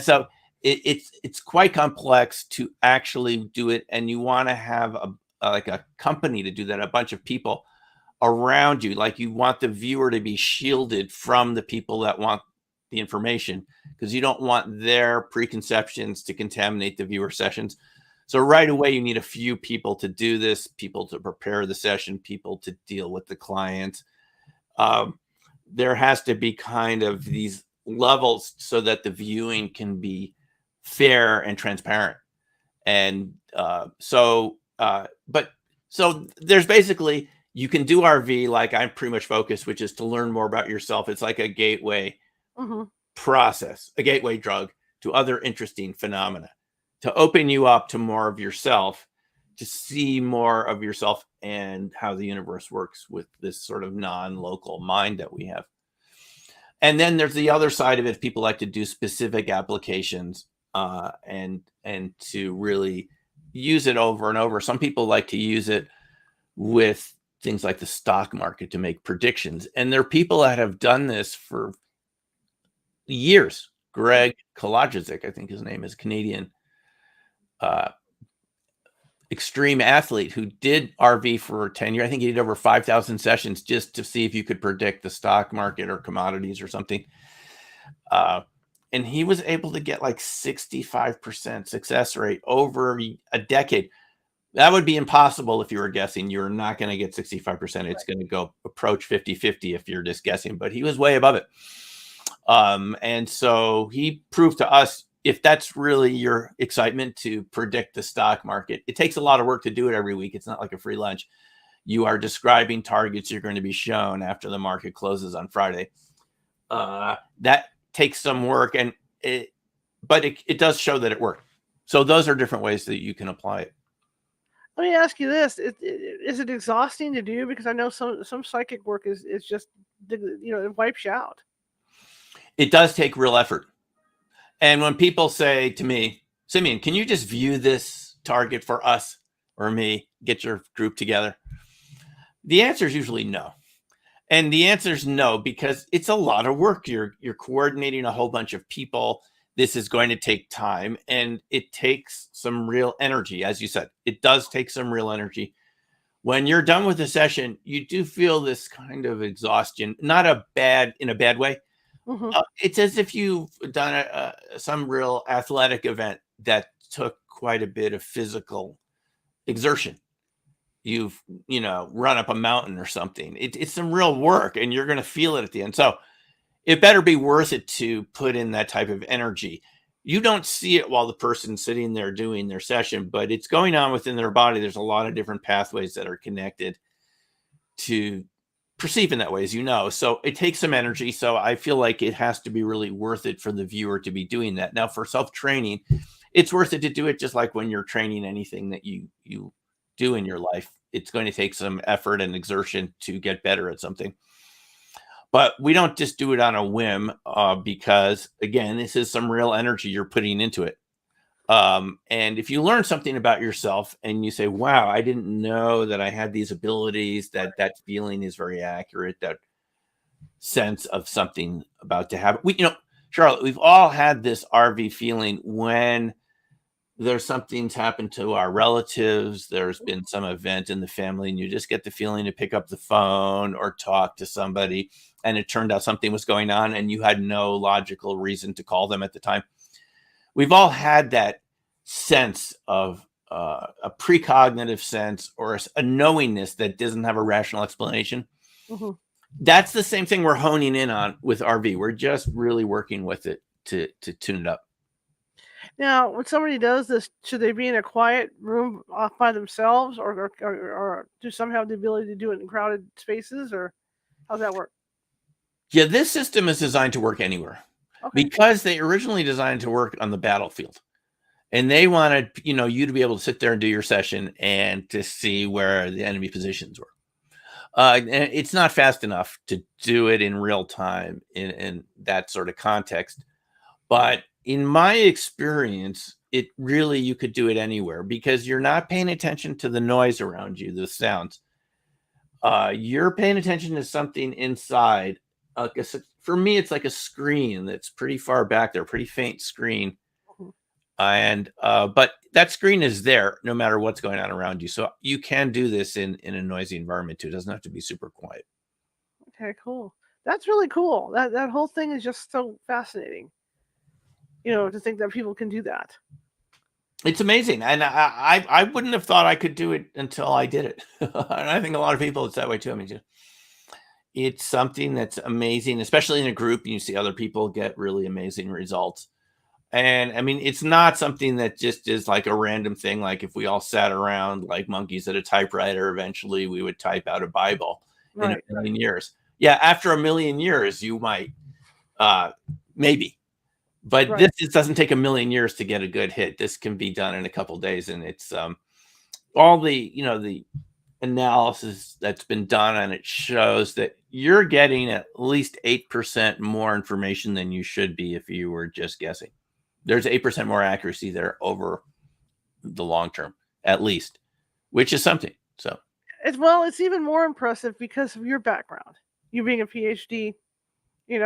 So it's quite complex to actually do it. And you want to have a company to do that, a bunch of people around you. Like, you want the viewer to be shielded from the people that want the information, because you don't want their preconceptions to contaminate the viewer sessions. So right away, you need a few people to do this, people to prepare the session, people to deal with the client. There has to be kind of these levels so that the viewing can be fair and transparent. And so there's basically, you can do RV like I'm pretty much focused, which is to learn more about yourself. It's like a gateway process, a gateway drug to other interesting phenomena, to open you up to more of yourself, to see more of yourself and how the universe works with this sort of non-local mind that we have. And then there's the other side of it. People like to do specific applications and to really use it over and over. Some people like to use it with things like the stock market to make predictions. And there are people that have done this for years. Greg Kolajic, I think his name is, Canadian extreme athlete who did RV for 10 years. I think he did over 5,000 sessions just to see if you could predict the stock market or commodities or something. And he was able to get like 65% success rate over a decade. That would be impossible if you were guessing. You're not going to get 65%. It's going to go approach 50-50 if you're just guessing, but he was way above it. And so he proved to us, if that's really your excitement to predict the stock market, it takes a lot of work to do it every week. It's not like a free lunch. You are describing targets you're going to be shown after the market closes on Friday. That takes some work, but it does show that it worked. So those are different ways that you can apply it. Let me ask you this: is it exhausting to do? Because I know some psychic work is just, it wipes you out. It does take real effort. And when people say to me, Simoeon, can you just view this target for us or me, get your group together? The answer is usually no. And the answer is no, because it's a lot of work. You're coordinating a whole bunch of people. This is going to take time, and it takes some real energy. As you said, it does take some real energy. When you're done with the session, you do feel this kind of exhaustion, not in a bad way. It's as if you've done some real athletic event that took quite a bit of physical exertion. You've, run up a mountain or something. It's some real work, and you're going to feel it at the end. So it better be worth it to put in that type of energy. You don't see it while the person's sitting there doing their session, but it's going on within their body. There's a lot of different pathways that are connected to perceive in that way, as you know. So it takes some energy. So I feel like it has to be really worth it for the viewer to be doing that. Now, for self-training, it's worth it to do it just like when you're training anything that you do in your life. It's going to take some effort and exertion to get better at something. But we don't just do it on a whim, because, again, this is some real energy you're putting into it. And if you learn something about yourself and you say, wow, I didn't know that I had these abilities, that feeling is very accurate, that sense of something about to happen. Charlotte, we've all had this RV feeling when there's something's happened to our relatives. There's been some event in the family, and you just get the feeling to pick up the phone or talk to somebody, and it turned out something was going on and you had no logical reason to call them at the time. We've all had that sense of a precognitive sense or a knowingness that doesn't have a rational explanation. That's the same thing we're honing in on with RV. We're just really working with it to tune it up. Now, when somebody does this, should they be in a quiet room off by themselves, or do some have the ability to do it in crowded spaces, or how's that work? Yeah, this system is designed to work anywhere, because they originally designed to work on the battlefield, and they wanted, you to be able to sit there and do your session and to see where the enemy positions were. And it's not fast enough to do it in real time in that sort of context. But in my experience, you could do it anywhere, because you're not paying attention to the noise around you, the sounds. You're paying attention to something inside. For me, it's like a screen that's pretty far back there, pretty faint screen. But that screen is there no matter what's going on around you. So you can do this in a noisy environment too. It doesn't have to be super quiet. Okay, cool. That's really cool. That whole thing is just so fascinating. To think that people can do that. It's amazing. And I wouldn't have thought I could do it until I did it. And I think a lot of people, it's that way too. I mean, it's something that's amazing, especially in a group, and you see other people get really amazing results. And I mean, it's not something that just is like a random thing. Like if we all sat around like monkeys at a typewriter, eventually we would type out a Bible in a million years. Yeah, after a million years, you might, maybe. But this doesn't take a million years to get a good hit. This can be done in a couple of days, and it's all the the analysis that's been done on it shows that you're getting at least 8% more information than you should be if you were just guessing. There's 8% more accuracy there over the long term, at least, which is something. So it's even more impressive because of your background. You being a PhD, you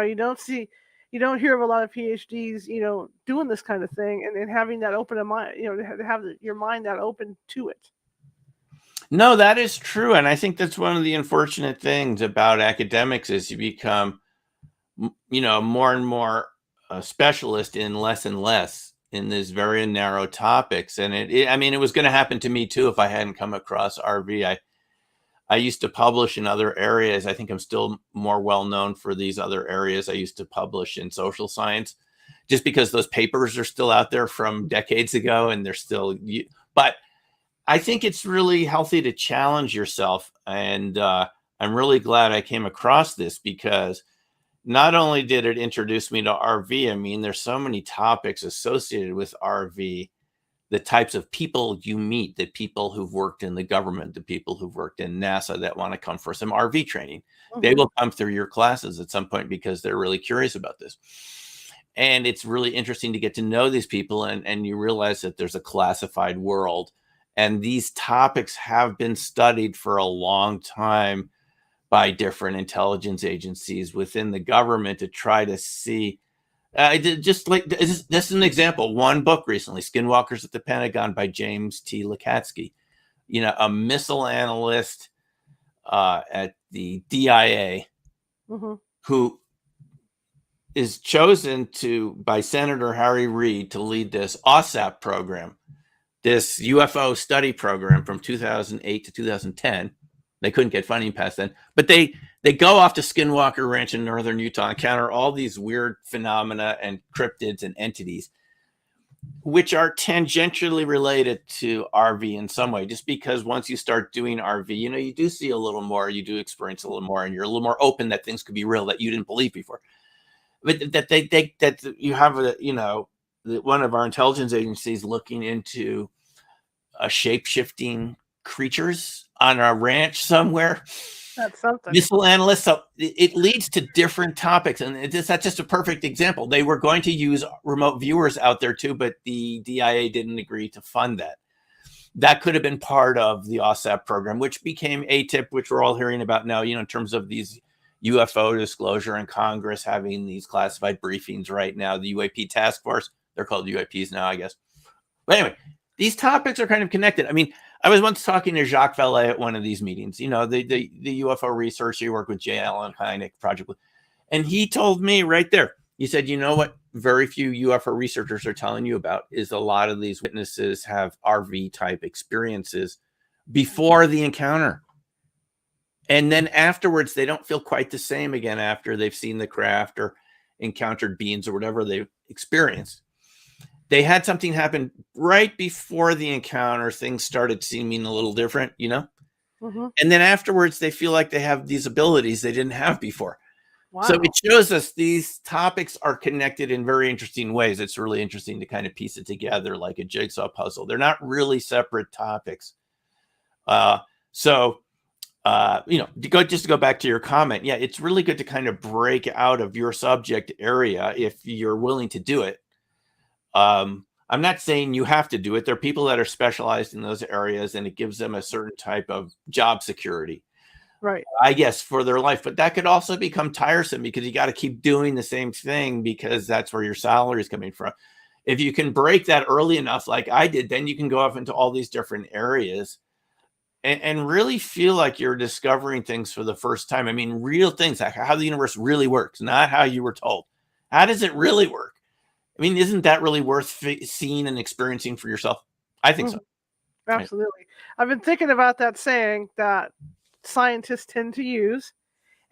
don't hear of a lot of PhDs, doing this kind of thing and having that open mind, to have your mind that open to it. No, that is true. And I think that's one of the unfortunate things about academics is you become, more and more a specialist in less and less in these very narrow topics. And it was going to happen to me too if I hadn't come across RV. I used to publish in other areas. I think I'm still more well known for these other areas. I used to publish in social science just because those papers are still out there from decades ago and they're still, but I think it's really healthy to challenge yourself. And I'm really glad I came across this because not only did it introduce me to RV, I mean, there's so many topics associated with RV, the types of people you meet, the people who've worked in the government, the people who've worked in NASA that want to come for some RV training. They will come through your classes at some point because they're really curious about this. And it's really interesting to get to know these people, and you realize that there's a classified world. And these topics have been studied for a long time by different intelligence agencies within the government to try to see. I did just like this is an example. One book recently, Skinwalkers at the Pentagon by James T. Lukatsky, a missile analyst at the DIA who is chosen by Senator Harry Reid to lead this OSAP program, this UFO study program from 2008 to 2010. They couldn't get funding past then, but they go off to Skinwalker Ranch in northern Utah, encounter all these weird phenomena and cryptids and entities, which are tangentially related to RV in some way. Just because once you start doing RV, you do see a little more, you do experience a little more, and you're a little more open that things could be real that you didn't believe before. But that you have one of our intelligence agencies looking into a shape-shifting creatures on a ranch somewhere. That's something. Missile analysts. So it leads to different topics, and that's just a perfect example. They were going to use remote viewers out there too, but the DIA didn't agree to fund that. That could have been part of the OSAP program, which became ATIP, which we're all hearing about now, in terms of these UFO disclosure and Congress having these classified briefings right now. The UAP task force, they're called UAPs now, I guess. But anyway, these topics are kind of connected. I mean, I was once talking to Jacques Vallée at one of these meetings, the UFO researcher, you work with J. Allen Hynek Project. And he told me right there, he said, what very few UFO researchers are telling you about is a lot of these witnesses have RV type experiences before the encounter. And then afterwards, they don't feel quite the same again after they've seen the craft or encountered beings or whatever they've experienced. They had something happen right before the encounter. Things started seeming a little different, And then afterwards, they feel like they have these abilities they didn't have before. Wow. So it shows us these topics are connected in very interesting ways. It's really interesting to kind of piece it together like a jigsaw puzzle. They're not really separate topics. Just to go back to your comment, yeah, it's really good to kind of break out of your subject area if you're willing to do it. I'm not saying you have to do it. There are people that are specialized in those areas, and it gives them a certain type of job security, right? I guess, for their life. But that could also become tiresome because you got to keep doing the same thing because that's where your salary is coming from. If you can break that early enough, like I did, then you can go off into all these different areas and really feel like you're discovering things for the first time. I mean, real things, like how the universe really works, not how you were told. How does it really work? I mean, isn't that really worth seeing and experiencing for yourself? I think so. Absolutely. Right. I've been thinking about that saying that scientists tend to use,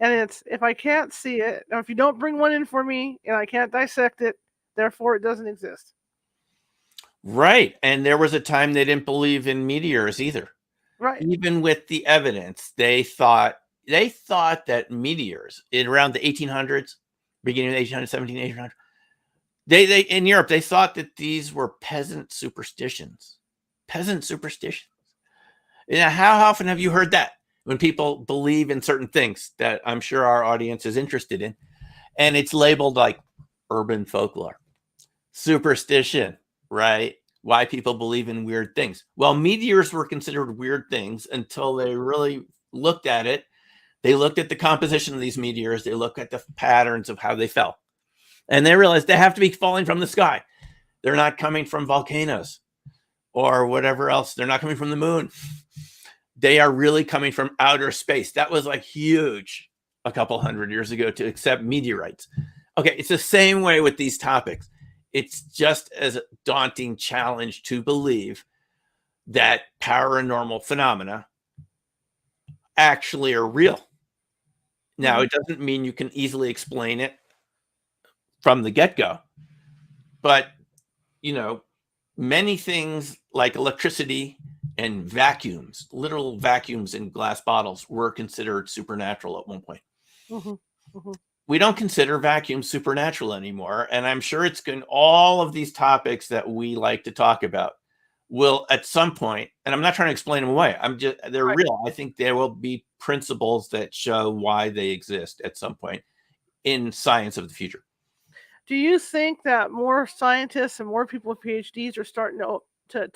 and it's, if I can't see it, or if you don't bring one in for me and I can't dissect it, therefore it doesn't exist. Right. And there was a time they didn't believe in meteors either. Right. Even with the evidence, they thought that meteors in around the 1800s, beginning of the 1800s, 1700s, they in Europe, they thought that these were peasant superstitions. Peasant superstitions. How often have you heard that when people believe in certain things that I'm sure our audience is interested in, and it's labeled like urban folklore, superstition, right? Why people believe in weird things. Well, meteors were considered weird things until they really looked at it. They looked at the composition of these meteors. They looked at the patterns of how they fell. And they realized they have to be falling from the sky. They're not coming from volcanoes or whatever else. They're not coming from the moon. They are really coming from outer space. That was like huge a couple hundred years ago to accept meteorites. Okay, it's the same way with these topics. It's just as a daunting challenge to believe that paranormal phenomena actually are real. Now, Mhm. it doesn't mean you can easily explain it from the get-go, but, you know, many things like electricity and vacuums, literal vacuums in glass bottles, were considered supernatural at one point. Mhm. Mhm. We don't consider vacuums supernatural anymore, and I'm sure it's going all of these topics that we like to talk about will at some point, and I'm not trying to explain them away. I'm just they're Right. real. I think there will be principles that show why they exist at some point in science of the future. Do you think that more scientists and more people with PhDs are starting to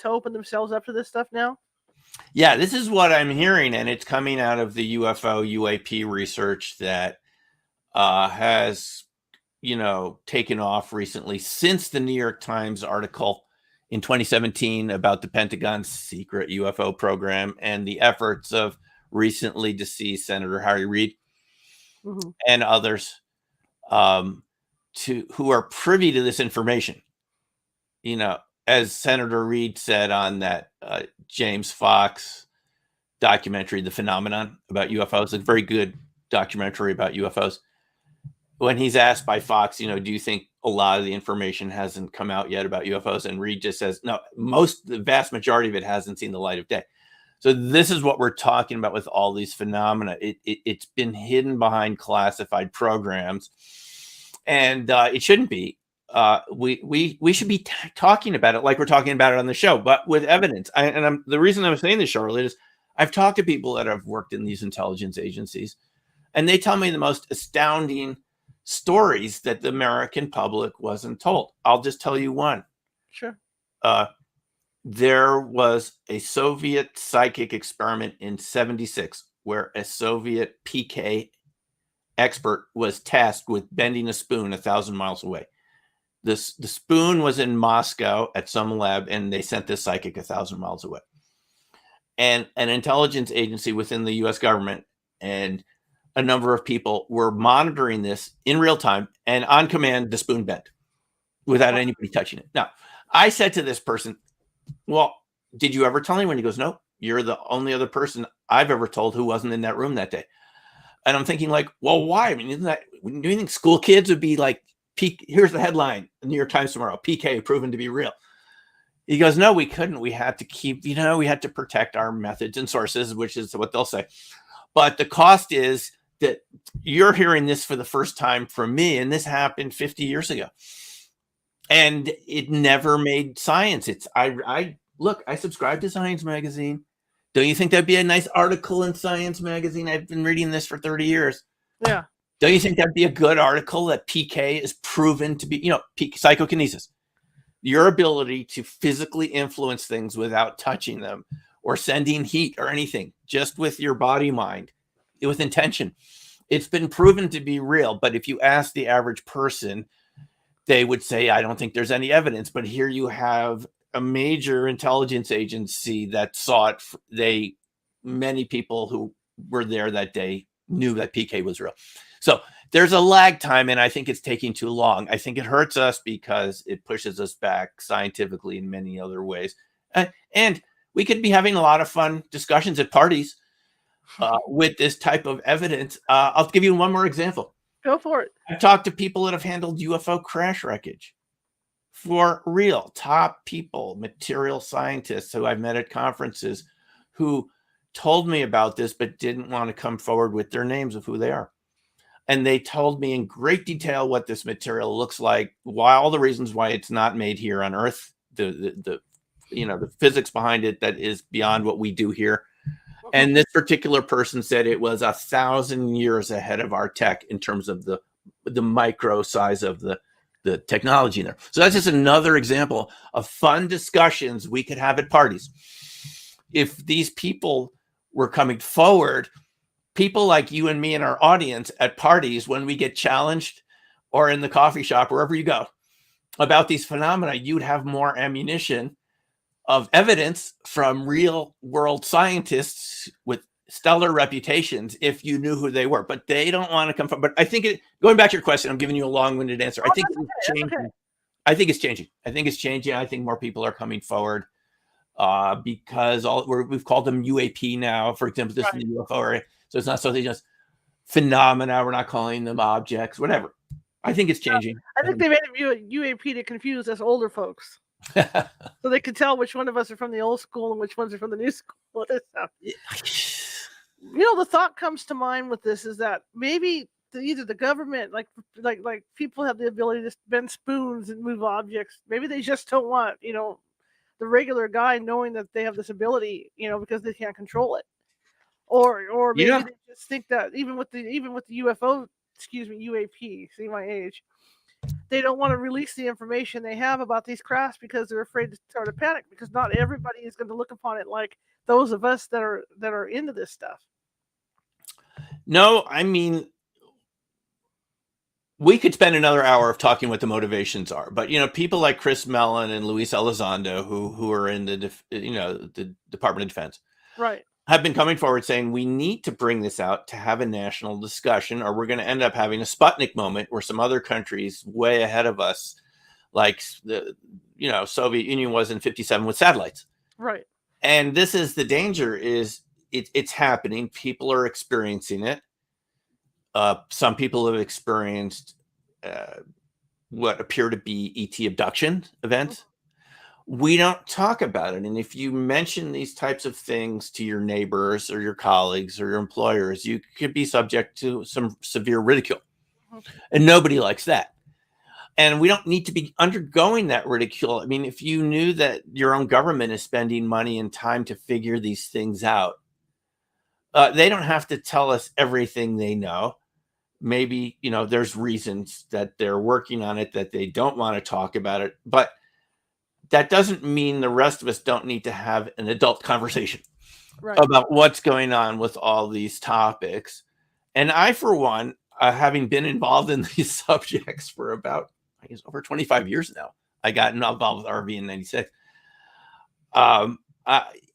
open themselves up to this stuff now? Yeah, this is what I'm hearing, and it's coming out of the UFO UAP research that has taken off recently since the New York Times article in 2017 about the Pentagon's secret UFO program and the efforts of recently deceased Senator Harry Reid Mhm. and others um, who are privy to this information. You know, as Senator Reid said on that James Fox documentary, The Phenomenon, about UFOs, a very good documentary about UFOs. When he's asked by Fox, do you think a lot of the information hasn't come out yet about UFOs? And Reed just says, no, the vast majority of it hasn't seen the light of day. So this is what we're talking about with all these phenomena. It's been hidden behind classified programs, and it shouldn't be. We should be talking about it like we're talking about it on the show, but with evidence. The reason I'm saying this, Charlotte, is I've talked to people that have worked in these intelligence agencies, and they tell me the most astounding stories that the American public wasn't told. I'll just tell you one. Sure. There was a Soviet psychic experiment in 76 where a Soviet PK expert was tasked with bending a spoon 1,000 miles away. The spoon was in Moscow at some lab, and they sent this psychic 1,000 miles away. And an intelligence agency within the US government and a number of people were monitoring this in real time, and on command, the spoon bent without anybody touching it. Now, I said to this person, well, did you ever tell anyone? He goes, no, you're the only other person I've ever told who wasn't in that room that day. And I'm thinking like, well, why? I mean, do you think school kids would be like, here's the headline, the New York Times tomorrow, PK proven to be real. He goes, no, we couldn't. We had to keep, we had to protect our methods and sources, which is what they'll say. But the cost is that you're hearing this for the first time from me, and this happened 50 years ago. And it never made science. I subscribe to Science Magazine. Don't you think that'd be a nice article in Science Magazine? I've been reading this for 30 years. Yeah. Don't you think that'd be a good article that PK is proven to be, psychokinesis? Your ability to physically influence things without touching them or sending heat or anything, just with your body mind, with intention. It's been proven to be real. But if you ask the average person, they would say, I don't think there's any evidence. But here you have a major intelligence agency that saw it. Many people who were there that day knew that PK was real. So there's a lag time, and I think it's taking too long. I think it hurts us because it pushes us back scientifically in many other ways. And we could be having a lot of fun discussions at parties with this type of evidence. I'll give you one more example. Go for it. I've talked to people that have handled UFO crash wreckage. For real, top people, material scientists who I've met at conferences who told me about this but didn't want to come forward with their names of who they are. And they told me in great detail what this material looks like, why all the reasons why it's not made here on Earth, the physics behind it that is beyond what we do here. And this particular person said it was 1,000 years ahead of our tech in terms of the micro size of the technology in there. So that's just another example of fun discussions we could have at parties. If these people were coming forward, people like you and me in our audience at parties, when we get challenged or in the coffee shop, wherever you go, about these phenomena, you'd have more ammunition of evidence from real world scientists with stellar reputations if you knew who they were. But they don't want to come from. But I think going back to your question, I'm giving you a long-winded answer. I think it's changing. Okay. I think it's changing. I think it's changing. I think more people are coming forward. because we've called them UAP now, for example, this Right. is the UFO area. So it's not something just phenomena. We're not calling them objects, whatever. I think it's changing. I think they made it UAP to confuse us older folks, so they could tell which one of us are from the old school and which ones are from the new school. The thought comes to mind with this is that maybe either the government, like people have the ability to bend spoons and move objects. Maybe they just don't want the regular guy knowing that they have this ability, because they can't control it. Or maybe they just think that even with the UFO, UAP, see my age, they don't want to release the information they have about these crafts because they're afraid to start a panic, because not everybody is going to look upon it like those of us that are into this stuff. No, I mean, we could spend another hour of talking what the motivations are, but people like Chris Mellon and Luis Elizondo, who are in the Department of Defense, right, have been coming forward saying we need to bring this out to have a national discussion, or we're going to end up having a Sputnik moment where some other countries way ahead of us, like the Soviet Union was in '57 with satellites. Right. And this is the danger: is it's happening. People are experiencing it. Some people have experienced what appear to be ET abduction events. We don't talk about it. And if you mention these types of things to your neighbors or your colleagues or your employers, you could be subject to some severe ridicule. And nobody likes that. And we don't need to be undergoing that ridicule. I mean, if you knew that your own government is spending money and time to figure these things out, they don't have to tell us everything they know. Maybe, there's reasons that they're working on it, that they don't want to talk about it. But that doesn't mean the rest of us don't need to have an adult conversation about what's going on with all these topics. And I, for one, having been involved in these subjects for about, I guess, over 25 years now, I got involved with RV in '96.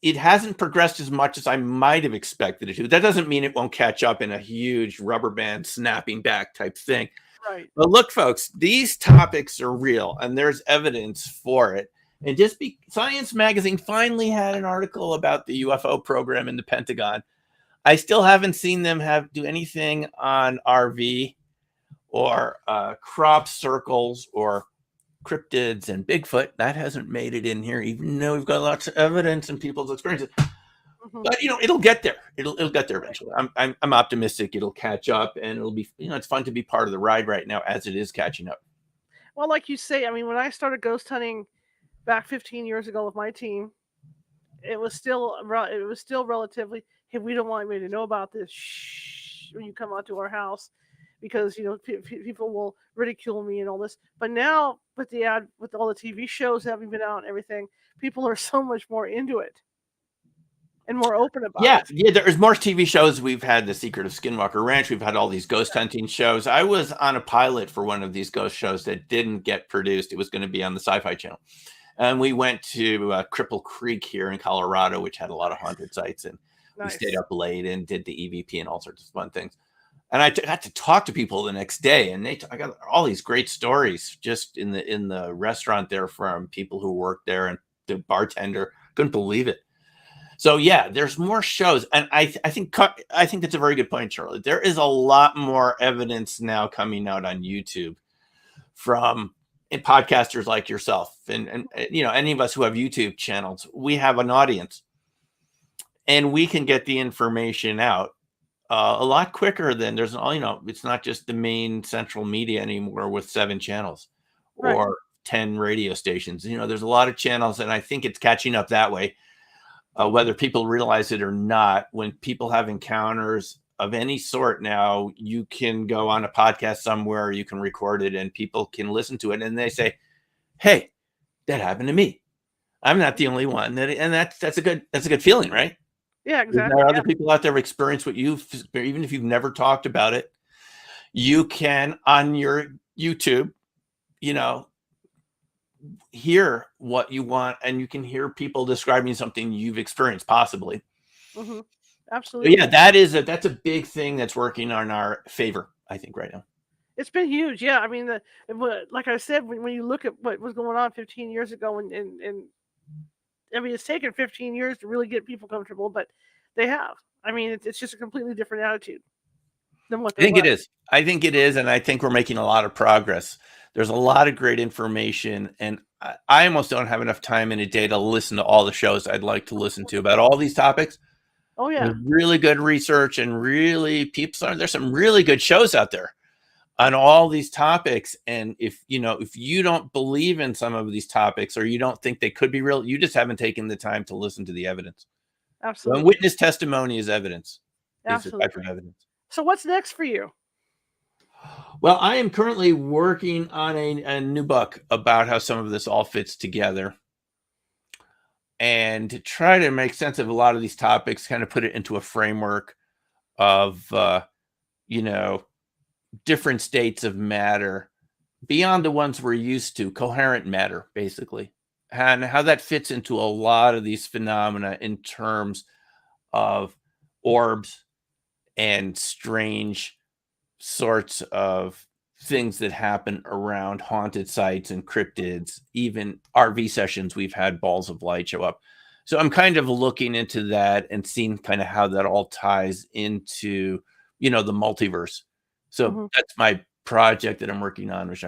It hasn't progressed as much as I might have expected it to. That doesn't mean it won't catch up in a huge rubber band snapping back type thing. Right. But look, folks, these topics are real and there's evidence for it. And Science Magazine finally had an article about the UFO program in the Pentagon. I still haven't seen them do anything on RV or crop circles or cryptids and Bigfoot. That hasn't made it in here, even though we've got lots of evidence and people's experiences. But it'll get there. It'll get there eventually. I'm optimistic it'll catch up, and it'll be it's fun to be part of the ride right now as it is catching up. Well, like you say, I mean, when I started ghost hunting back 15 years ago with my team, it was still relatively, hey, we don't want anybody to know about this. Shh, when you come out to our house, because people will ridicule me and all this. But now with all the TV shows having been out and everything, people are so much more into it and more open about it. Yeah, there's more TV shows. We've had The Secret of Skinwalker Ranch. We've had all these ghost hunting shows. I was on a pilot for one of these ghost shows that didn't get produced. It was going to be on the Sci-Fi Channel. And we went to Cripple Creek here in Colorado, which had a lot of haunted sites. And we stayed up late and did the EVP and all sorts of fun things. And I got to talk to people the next day, and I got all these great stories just in the restaurant there from people who worked there, and the bartender couldn't believe it. So yeah, there's more shows, and I think that's a very good point, Charlie. There is a lot more evidence now coming out on YouTube from podcasters like yourself, and any of us who have YouTube channels. We have an audience, and we can get the information out a lot quicker than there's it's not just the main central media anymore with 7 channels or 10 radio stations. There's a lot of channels, and I think it's catching up that way. Whether people realize it or not, when people have encounters of any sort now, you can go on a podcast somewhere, you can record it, and people can listen to it, and they say, hey, that happened to me. I'm not the only one. And that's a good feeling, right? Yeah, exactly. There are other people out there who experience what even if you've never talked about it, you can on your YouTube, hear what you want, and you can hear people describing something you've experienced, possibly. Absolutely. So yeah, that's a big thing that's working on our favor, I think, right now. It's been huge. Yeah, I mean, like I said, when you look at what was going on 15 years ago, and I mean, it's taken 15 years to really get people comfortable, but they have. I mean, it's just a completely different attitude than what I there think it was. is. I think it is, and I think we're making a lot of progress. There's a lot of great information, and I almost don't have enough time in a day to listen to all the shows I'd like to listen to about all these topics. Oh There's yeah, really good research and really there's some really good shows out there on all these topics. And if you don't believe in some of these topics or you don't think they could be real, you just haven't taken the time to listen to the evidence. When absolutely, witness testimony is evidence, is a type of absolutely. evidence. So what's next for you? Well, I am currently working on a new book about how some of this all fits together and to try to make sense of a lot of these topics, kind of put it into a framework of, you know, different states of matter beyond the ones we're used to, coherent matter, basically, and how that fits into a lot of these phenomena in terms of orbs and strange sorts of things that happen around haunted sites and cryptids, even RV sessions. We've had balls of light show up. So I'm kind of looking into that and seeing kind of how that all ties into, the multiverse. So Hmm. that's my project that I'm working on, which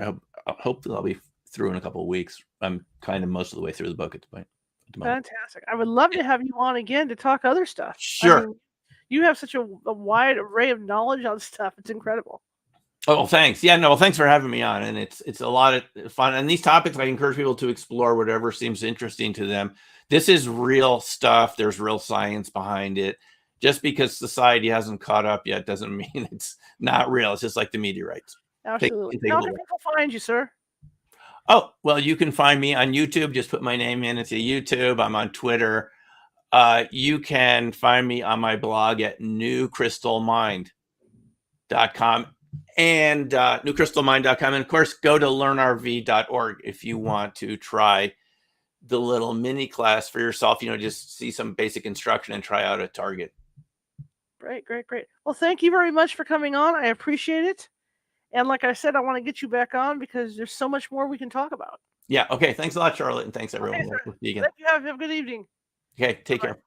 hopefully I'll be through in a couple of weeks. I'm kind of most of the way through the book at the moment. Fantastic. I would love Yeah. to have you on again to talk other stuff. I Sure. mean, you have such a wide array of knowledge on stuff. It's incredible. Oh, well, thanks. Yeah, no, well, thanks for having me on. And it's a lot of fun. And these topics, I encourage people to explore whatever seems interesting to them. This is real stuff. There's real science behind it. Just because society hasn't caught up yet doesn't mean it's not real. It's just like the meteorites. Absolutely. Can take a How little can while. people find you, sir? Oh, well, you can find me on YouTube. Just put my name in. It's a YouTube. I'm on Twitter. You can find me on my blog at newcrystalmind.com and newcrystalmind.com. And of course, go to learnrv.org if you want to try the little mini class for yourself, just see some basic instruction and try out a target. Great, great, great. Well, thank you very much for coming on. I appreciate it. And like I said, I want to get you back on because there's so much more we can talk about. Yeah. Okay. Thanks a lot, Charlotte. And thanks, Okay, everyone. sir. We'll see you again. Thank you. Have a good evening. Okay. Take care.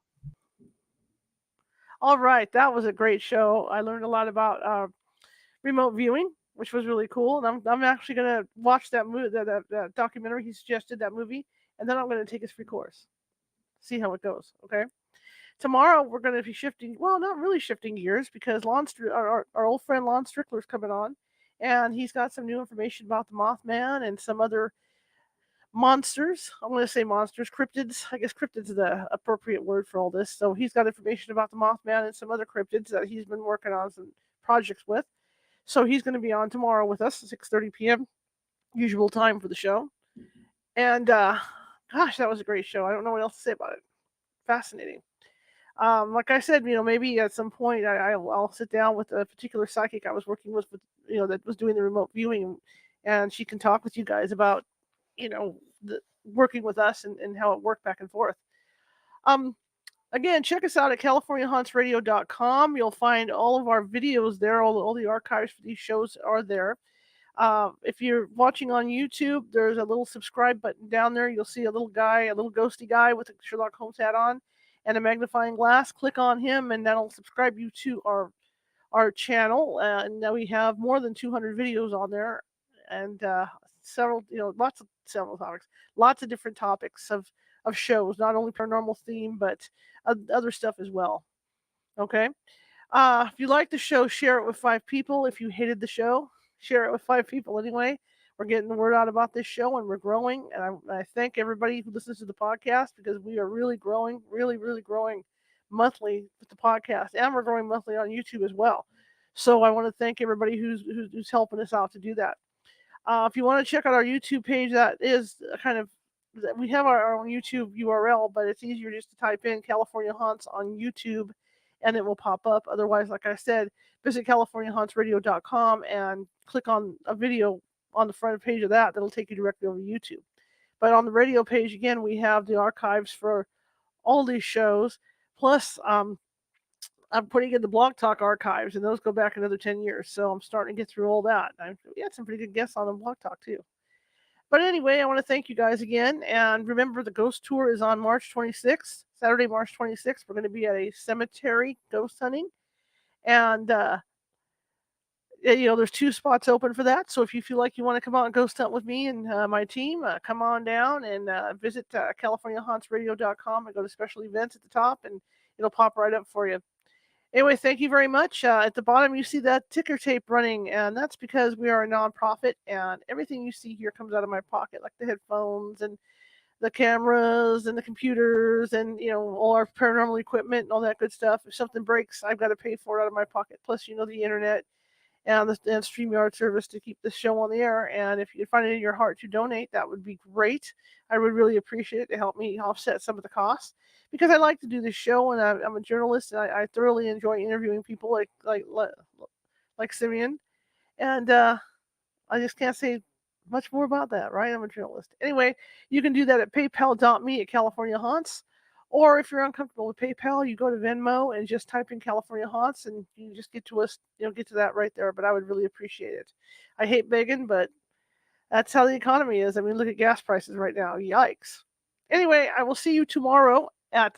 All right. That was a great show. I learned a lot about remote viewing, which was really cool. And I'm actually going to watch that movie, that documentary he suggested, that movie. And then I'm going to take his free course, see how it goes. Okay. Tomorrow we're going to be shifting, well, not really shifting gears because our old friend Lon Strickler's coming on, and he's got some new information about the Mothman and some other monsters. I'm going to say monsters, cryptids. I guess cryptids is the appropriate word for all this. So he's got information about the Mothman and some other cryptids that he's been working on some projects with. So he's going to be on tomorrow with us at 6:30 p.m. usual time for the show. And gosh, that was a great show. I don't know what else to say about it. Fascinating. Like I said, maybe at some point I'll sit down with a particular psychic I was working with, that was doing the remote viewing, and she can talk with you guys about, working with us and how it worked back and forth. Um, Again, check us out at CaliforniaHauntsRadio.com. You'll find all of our videos there. All the archives for these shows are there. If you're watching on YouTube, there's a little subscribe button down there. You'll see a little guy, a little ghosty guy with a Sherlock Holmes hat on and a magnifying glass. Click on him, and that'll subscribe you to our channel. And now we have more than 200 videos on there, and several, several topics, lots of different topics of shows, not only paranormal theme, but other stuff as well. Okay. If you like the show, share it with 5 people. If you hated the show, share it with 5 people anyway. We're getting the word out about this show, and we're growing. And I thank everybody who listens to the podcast because we are really growing, really, really growing monthly with the podcast, and we're growing monthly on YouTube as well. So I want to thank everybody who's helping us out to do that. If you want to check out our YouTube page, that is we have our own YouTube URL, but it's easier just to type in California Haunts on YouTube and it will pop up. Otherwise, like I said, visit CaliforniaHauntsRadio.com and click on a video on the front page of that. That'll take you directly over to YouTube. But on the radio page, again, we have the archives for all these shows. Plus, I'm putting in the Blog Talk archives, and those go back another 10 years. So I'm starting to get through all that. We had some pretty good guests on the Blog Talk, too. But anyway, I want to thank you guys again. And remember, the ghost tour is on March 26th, Saturday, March 26th. We're going to be at a cemetery ghost hunting. And, there's 2 spots open for that. So if you feel like you want to come out and ghost hunt with me and my team, come on down and visit CaliforniaHauntsRadio.com and go to special events at the top, and it'll pop right up for you. Anyway, thank you very much. At the bottom, you see that ticker tape running, and that's because we are a nonprofit, and everything you see here comes out of my pocket, like the headphones and the cameras and the computers and, all our paranormal equipment and all that good stuff. If something breaks, I've got to pay for it out of my pocket. Plus, the internet and the StreamYard service to keep the show on the air. And if you find it in your heart to donate, that would be great. I would really appreciate it to help me offset some of the costs, because I like to do this show, and I'm a journalist, and I thoroughly enjoy interviewing people like Simeon. And I just can't say much more about that, right? I'm a journalist. Anyway, you can do that at paypal.me at California Haunts. Or if you're uncomfortable with PayPal, you go to Venmo and just type in California Haunts, and you just get to us, get to that right there. But I would really appreciate it. I hate begging, but that's how the economy is. I mean, look at gas prices right now. Yikes. Anyway, I will see you tomorrow at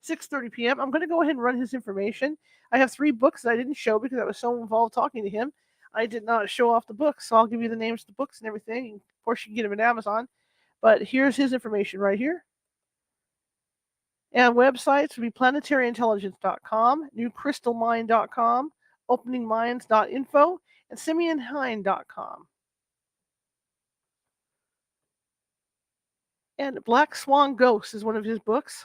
6:30 p.m. I'm going to go ahead and run his information. I have 3 books that I didn't show because I was so involved talking to him. I did not show off the books, so I'll give you the names of the books and everything. Of course, you can get them at Amazon. But here's his information right here. And websites would be planetaryintelligence.com, newcrystalmind.com, openingminds.info, and simoeonhein.com. And Black Swan Ghosts is one of his books.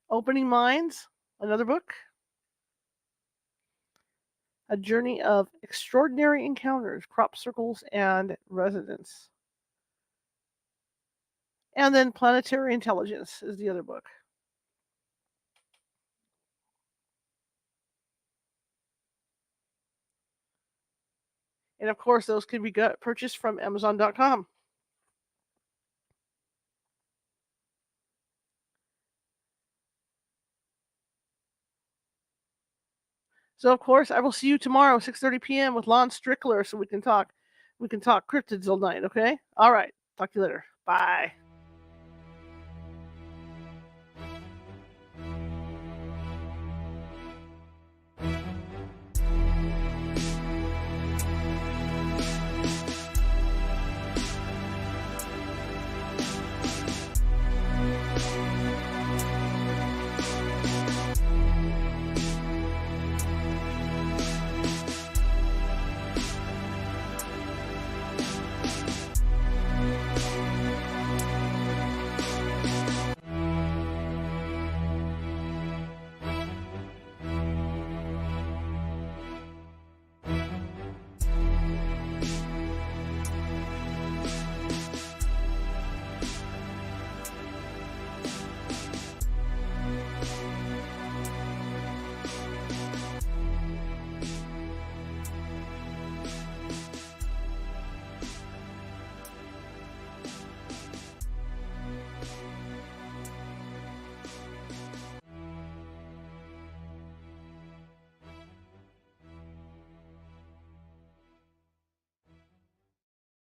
Opening Minds, another book. A Journey of Extraordinary Encounters, Crop Circles, and Resonance. And then Planetary Intelligence is the other book. And of course, those can be purchased from Amazon.com. So of course, I will see you tomorrow, 6:30 p.m. with Lon Strickler, so we can talk cryptids all night. Okay. All right. Talk to you later. Bye.